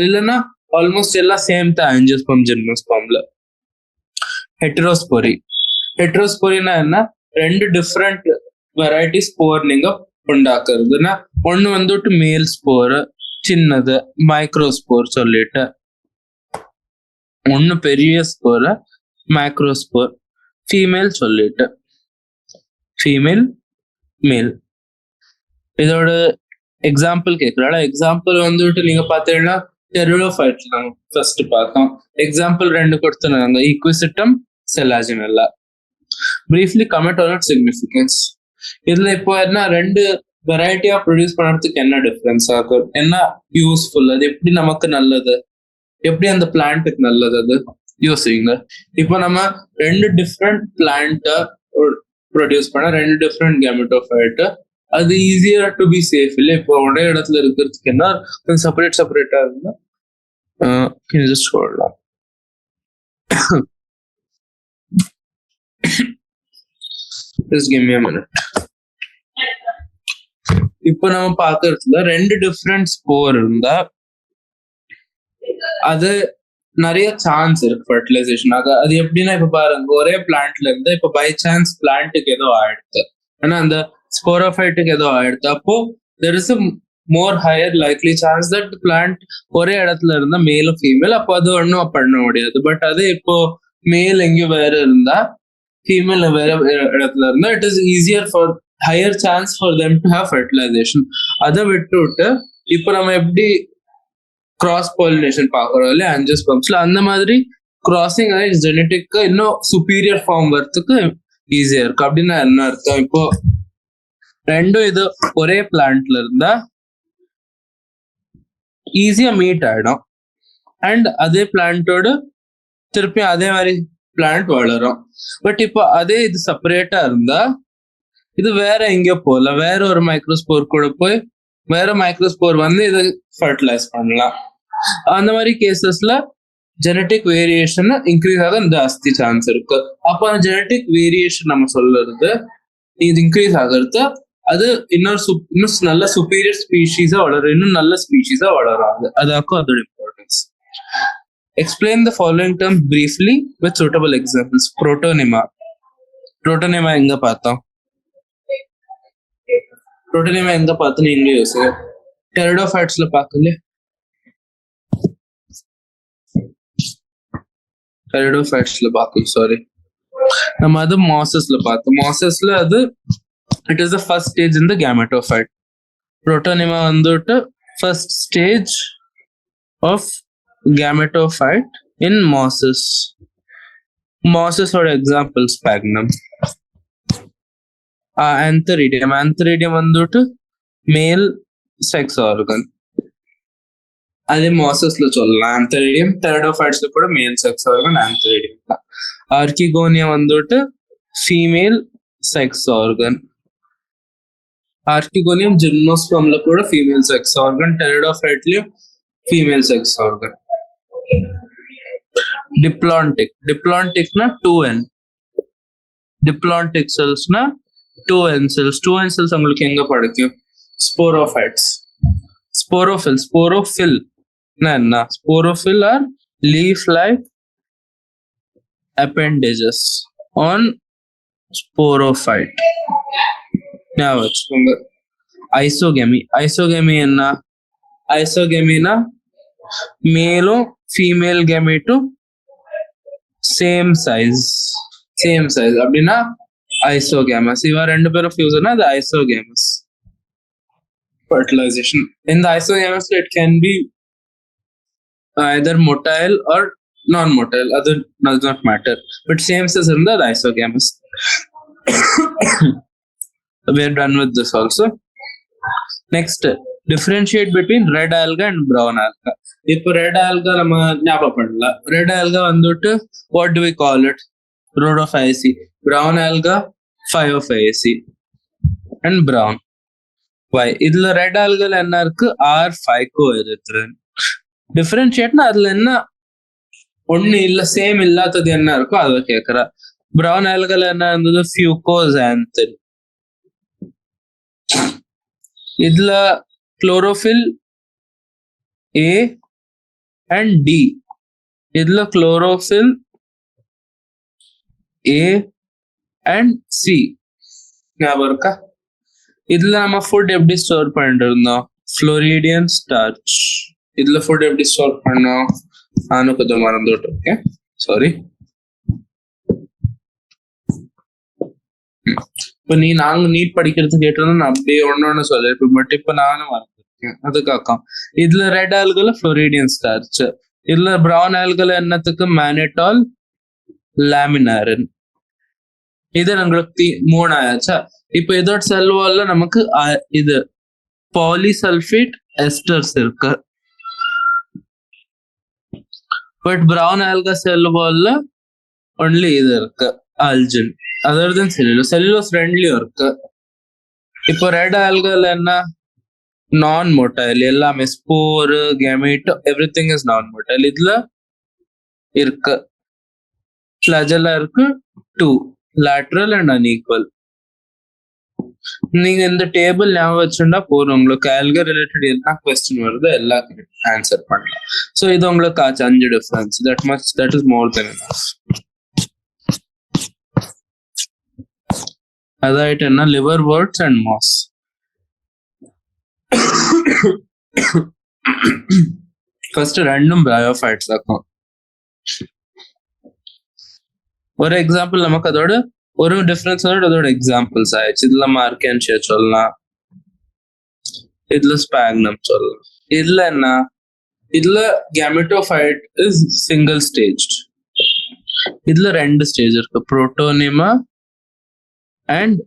இல்லைன்னா ஆல்மோஸ்ட் எல்லாம் சேம் தான். ஆஞ்சியோஸ்பர்ம் ஜிம்னோஸ்பர்ம்ல ஹெட்ரோஸ்போரினா என்ன, 2 டிஃப்ரெண்ட் வெரைட்டி ஸ்போர் நீங்க உண்டாக்குறதுன்னா, ஒண்ணு வந்துட்டு மேல் ஸ்போர் சின்னது மைக்ரோஸ்போர் சொல்லிட்டு, ஒண்ணு பெரிய ஸ்போர் மைக்ரோஸ்போர், ஃபீமேல் சொல்லிட்டு ஃபீமேல் மேல். இதோட எக்ஸாம்பிள் கேட்கறாள். எக்ஸாம்பிள் வந்துட்டு நீங்க பாத்தீங்கன்னா டெரிடோஃபைட் நாங்க ஃபர்ஸ்ட் பார்த்தோம். எக்ஸாம்பிள் 2 கொடுத்துருந்தாங்க, ஈக்விசிட்டம், செலாஜினெல்லா. briefly comment on its significance. இதுல இப்போ என்ன 2 வெரைட்டியா ப்ரொடியூஸ் பண்றதுக்கு என்ன டிஃபரன்ஸ் ஆகும், என்ன யூஸ்ஃபுல், அது எப்படி நமக்கு நல்லது, எப்படி அந்த பிளான்ட்டுக்கு நல்லது அது யோசிங்க. இப்போ நம்ம ரெண்டு டிஃப்ரெண்ட் பிளான்ட்டை ப்ரொடியூஸ் பண்ண ரெண்டு டிஃப்ரெண்ட் கேமெட்டோஃபைட், அது ஈஸியர் டு பி சேஃப் இல்லை. இப்போ ஒரே இடத்துல இருக்கிறதுக்கு என்ன கொஞ்சம் செப்பரேட்டா இருந்தா ஜஸ்ட் சொல்லலாம். Just give me a minute. இப்போ நம்ம பாக்குறதுல ரெண்டு டிஃப்ரெண்ட் ஸ்போர் இருந்தா அது நிறைய சான்ஸ் இருக்கு ஃபர்டிலைசேஷன் ஆக. அது எப்படின்னா இப்ப பாருங்க, ஒரே பிளான்ட்ல இருந்து இப்ப பை சான்ஸ் பிளான்ட்டுக்கு ஏதோ ஆயிடுது, ஆனா அந்த ஸ்போரோஃபைட்டுக்கு ஏதோ ஆயிடுது, அப்போ there is a more higher likely chance that plant ஒரே இடத்துல இருந்தா மேலும் ஃபீமேல், அப்போ அது ஒன்றும் பண்ண முடியாது. பட் அது இப்போ மேல் எங்கேயும் வேற இருந்தா ஃபீமேல் வேற இடத்துல இருந்தா it is easier for higher chance for them to have fertilisation. அதை விட்டு இப்போ நம்ம எப்படி கிராஸ் பாலினேஷன் பாக்குறோம் இல்லையா ஆஞ்சியோஸ்பர்ம்ஸ்ல, அந்த மாதிரி கிராசிங் ஆகி ஜெனட்டிக்கு இன்னும் சுப்பீரியர் ஃபார்ம் வரதுக்கு ஈஸியா இருக்கு. அப்படின்னா என்ன அர்த்தம்? இப்போ ரெண்டும் இது ஒரே பிளான்ட்ல இருந்தா ஈஸியா மீட் ஆயிடும், அண்ட் அதே பிளான்ட்டோட திருப்பி அதே மாதிரி பிளான்ட் வளரும். பட் இப்போ அதே இது செப்பரேட்டா இருந்தா இது வேற எங்கேயோ போகல, வேற ஒரு மைக்ரோஸ்போர் கூட போய் வேற மைக்ரோஸ்போர் வந்து இதை ஃபர்டிலைஸ் பண்ணலாம். அந்த மாதிரி கேசஸ்ல ஜெனட்டிக் வேரியேஷன் இன்க்ரீஸ் ஆக ஜாஸ்தி சான்ஸ் இருக்கு. அப்போ அந்த ஜெனட்டிக் வேரியேஷன் நம்ம சொல்றது இது இன்க்ரீஸ் ஆகிறது, அது இன்னும் நல்ல சுப்பீரியர் ஸ்பீஷீஸா வளரும், இன்னும் நல்ல ஸ்பீஷீஸா வளரும். அதாக்கும் அதோட importance. Explain the following terms briefly with suitable examples. Protonema. Protonema எங்க பார்த்தோம்? Protonema எங்க பார்த்தோம் நீங்க யோசிங்க. Pteridophytes பார்க்கல, Pteridophytes பார்க்கல, சாரி. நம்ம அது மாசஸ்ல பார்த்தோம். மாசஸ்ல அது it is the first stage in the gametophyte. Protonema வந்துட்டு first stage of gametophyte in mosses. Mosses or example sphagnum. Antheridium. Antheridium வந்துட்டு male sex organ. அதே mosses-ல சொல்லலாம். Antheridium. Pteridophytes-ல கூட male sex organ Antheridium. Archegonia வந்துட்டு female sex organ. Archegonium gymnosperm-ல கூட female sex organ. Pteridophyte-லயும் female sex organ. Diplontic. Diplontic na 2n. Diplontic cells na 2n cells. 2n cells உங்களுக்கு எங்க படிக்கும்? Sporophytes. Sporophyll. Sporophyll na enna? Sporophyll are leaf-like appendages on sporophyte. Now வச்சுக்கோங்க. Isogamy. Isogamy enna? Isogamy na மேலும் female கேமெட்டும் same size அப்படின்னா isogamous. இவ ரெண்டு பேரும் ஃபியூசர்னா அது isogamous fertilization. In the isogamous it can be either motile or non-motile, other does not matter, but same size in the isogamous. We are done with this also. Next, differentiate between red alga and brown alga. இப்போ red alga நம்ம ஞாபகம் பண்ணலாம். Red alga வந்துட்டு what do we call it? Rhodophyceae. Brown alga Phaeophyceae and brown. Why? இதுல red alga என்ன இருக்கு? R phycoerythrin. டிஃபரன்ஷியேட்னா அதுல என்ன ஒண்ணு இல்ல சேம் இல்லாதது என்ன இருக்கோ அதை கேட்கறா. brown alga என்ன இருந்தது? Fucoxanthin. இதுல chlorophyll A and D. இதுல chlorophyll A and C. ஞாபகம் இருக்கா? இதுல நம்ம ஃபுட் எப்படி ஸ்டோர் பண்ணிட்டு இருந்தோம்? Floridian starch. இதுல ஃபுட் எப்படி ஸ்டோர் பண்ணோம்? நானும் கொஞ்சம் மறந்துட்டு இருக்கேன், சாரி. இப்ப நாங்க நீட் படிக்கிறது கேட்டிருந்தா நான் அப்படியே ஒன்னு சொல்லிருப்பேன், பட் இப்ப நானும் மறந்துருக்கேன், அதுக்காக. இதுல ரெட் ஆல்கல ஃப்ளோரிடியன் ஸ்டார்ச், இதுல பிரவுன் ஆல்கல என்னத்துக்கு? மேனட்டால் லாமினாரின். இது நம்மளுக்கு 3 ஆயாச்சா? இப்ப இதோட செல் வால்ல நமக்கு இது பாலிசல்ஃபேட் எஸ்டர்ஸ் இருக்கு. பட் ப்ரௌன் ஆல்கா செல் வால்ல ஒன்லி இது இருக்கு ஆல்ஜின். அதர் தென் செல்லுலோஸ் ரெண்டுலயும் இருக்கு. இப்போ ரெட் ஆல்கல் என்ன நான் மோட்டைல், எல்லாமே ஸ்போர் கேமேட் எவ்ரிதிங் இஸ் நான் மோட்டைல். இதுல இருக்கு ஃபிளாஜெல்லா இருக்கு 2 லேட்ரல் அண்ட் அன்ஈக்குவல். நீங்க இந்த டேபிள் ஞாபகம் வச்சுட்டா போதும், உங்களுக்கு ஆல்கா ரிலேட்டட் என்ன கொஸ்டின் வருது எல்லாம் ஆன்சர் பண்ணலாம். ஸோ இது உங்களுக்கு ஆச்சு 5 difference. That is more than enough. அதாயிட்டு என்ன liverworts and moss. First ரெண்டும் பயோஃபைட்ஸ் ஆகும். ஒரு எக்ஸாம்பிள் நமக்கு அதோட ஒரு டிஃபரன்ஸ் அதோட எக்ஸாம்பிள்ஸ் ஆயிடுச்சு. இதுல மார்க்கென்ஷியா சொல்லலாம், இதுல ஸ்பாக்னம் சொல்லலாம். இதுல என்ன, இதுல கேமெட்டோஃபைட் இஸ் சிங்கிள் ஸ்டேஜ். இதுல 2 ஸ்டேஜ் இருக்கு, புரோட்டோனிமா அண்ட்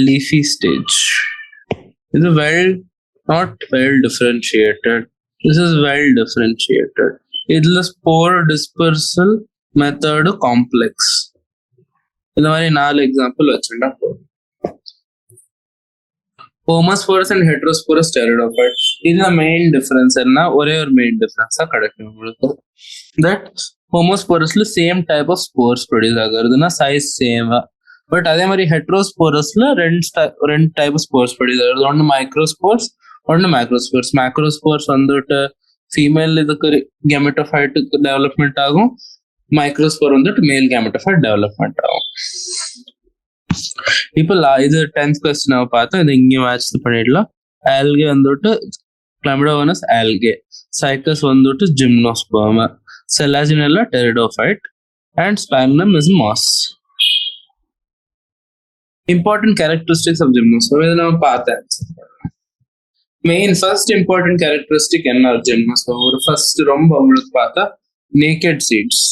லீஃபி ஸ்டேஜ். இது not well differentiated. This is well differentiated. இதுல spore dispersal method complex. இந்த மாதிரி 4 எக்ஸாம்பிள் வச்சுட்டா போதும். Homosporous and heterosporous pteridophyte. இதுல மெயின் டிஃபரன்ஸ் என்ன, ஒரே ஒரு மெயின் டிஃபரன்ஸா கிடைக்கும் உங்களுக்கு. தட் ஹோமோஸ்போரஸ்ல same type of spores produce ஆகுறதுன்னா சைஸ் சேம். பட் அதே மாதிரி ஹெட்ரோஸ்போரஸ்ல ரெண்டு டைப் ஆஃப் ஸ்போர்ஸ் ப்ரொடியூஸ் ஆகுறது. ஒன்று மைக்ரோஸ்போர்ஸ், ஒன்று மேக்ரோஸ்போர்ஸ். மேக்ரோஸ்போர்ஸ் வந்துட்டு ஃபீமேல் இதுக்கு கேமெட்டோஃபைட்டுக்கு டெவலப்மெண்ட் ஆகும், மைக்ரோஸ்போர் வந்துட்டு மேல் கேமெட்டோஃபைட் டெவலப்மெண்ட் ஆகும். இப்போ இது 10th கொஸ்டின் பார்த்தா இது இங்கேயும் மேட்ச் பண்ணிடலாம். ஆல்கே வந்துட்டு கிளமிடோவனஸ் ஆல்கே, சைக்கஸ் வந்துட்டு gymnosperm, Selaginella pteridophyte and Sphagnum is moss. Important characteristics of gymnosperm இதை நம்ம பார்த்தேன். மெயின் ஃபர்ஸ்ட் இம்பார்ட்டன்ட் கேரக்டரிஸ்டிக் என்ன ஜிம்னோஸ்பர்ம், ஒரு ஃபர்ஸ்ட் ரொம்ப உங்களுக்கு பார்த்தா நேக்கட் சீட்ஸ்.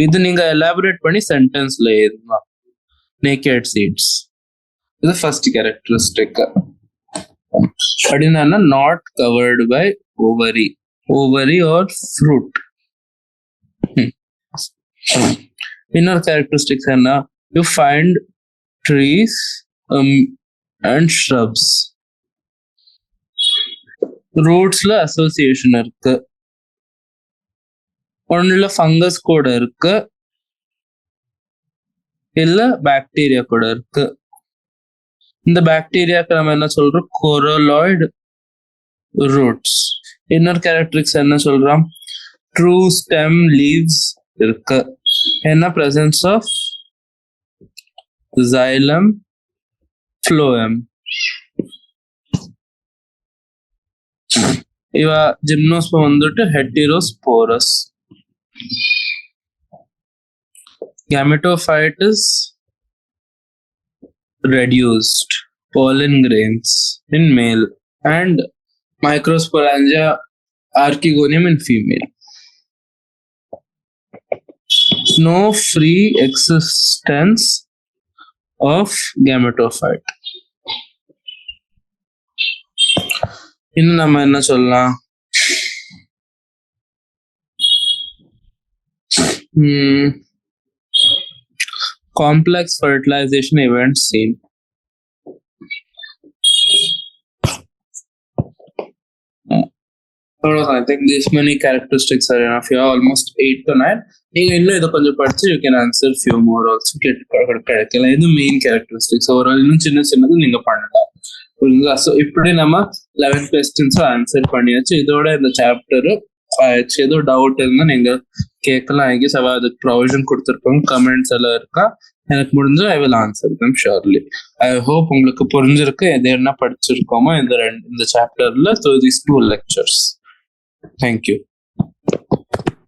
இது நீங்க எலாபரேட் பண்ணி சென்டென்ஸ்ல எழுதலாம். நேக்கட் சீட்ஸ் இது ஃபர்ஸ்ட் கேரக்டரிஸ்டிக். அப்படின்னா not covered by ovary or fruit. இன்னொரு கேரக்டரிஸ்டிக்ஸ் என்ன, you find trees and shrubs. ரூட்ஸ்ல அசோசியேஷன் இருக்கு, ஒன்னுல ஃபங்கஸ் கூட இருக்கு, இல்ல பாக்டீரியா கூட இருக்கு. இந்த பாக்டீரியாக்கு நம்ம என்ன சொல்றோம், கோரோலாய்டு ரூட்ஸ். இன்னொரு கேரக்டரிஸ்டிக்ஸ் என்ன சொல்றோம், ட்ரூ ஸ்டெம் லீவ்ஸ் இருக்கு. என்ன பிரசன்ஸ் ஆஃப் xylem phloem. இவ ஜிம்னோஸ்பர்ம் வந்துட்டு ஹெட்டிரோஸ்போரஸ். Gametophyte is reduced pollen grains in male and Microsporangia archegonium in female. No free existence of gametophyte. இன்னும் நம்ம என்ன சொல்லலாம், complex fertilization events seen. I think these many characteristics are enough. You have almost 8 to 9. நீங்க இன்னும் இதை கொஞ்சம் படிச்சு you can answer few more also. கிடைக்கலாம். இது மெயின் கேரக்டரிஸ்டிக்ஸ். ஓவரால் இன்னும் சின்னது நீங்க பண்ணலாம். புரியுங்களா? ஸோ இப்படி நம்ம 11 கொஸ்டின்ஸும் ஆன்சர் பண்ணியாச்சு. இதோட இந்த சாப்டர் ஆயிடுச்சு. ஏதோ டவுட் இருந்தா நீங்க கேட்கலாம். ஐ அதுக்கு ப்ரொவிஷன் கொடுத்துருப்பாங்க, கமெண்ட்ஸ் எல்லாம் இருக்கா, எனக்கு முடிஞ்சா I will answer them surely. I hope உங்களுக்கு புரிஞ்சிருக்கு எது என்ன படிச்சிருக்கோமோ இந்த சாப்டர்ல. So these 2 lectures. Thank you.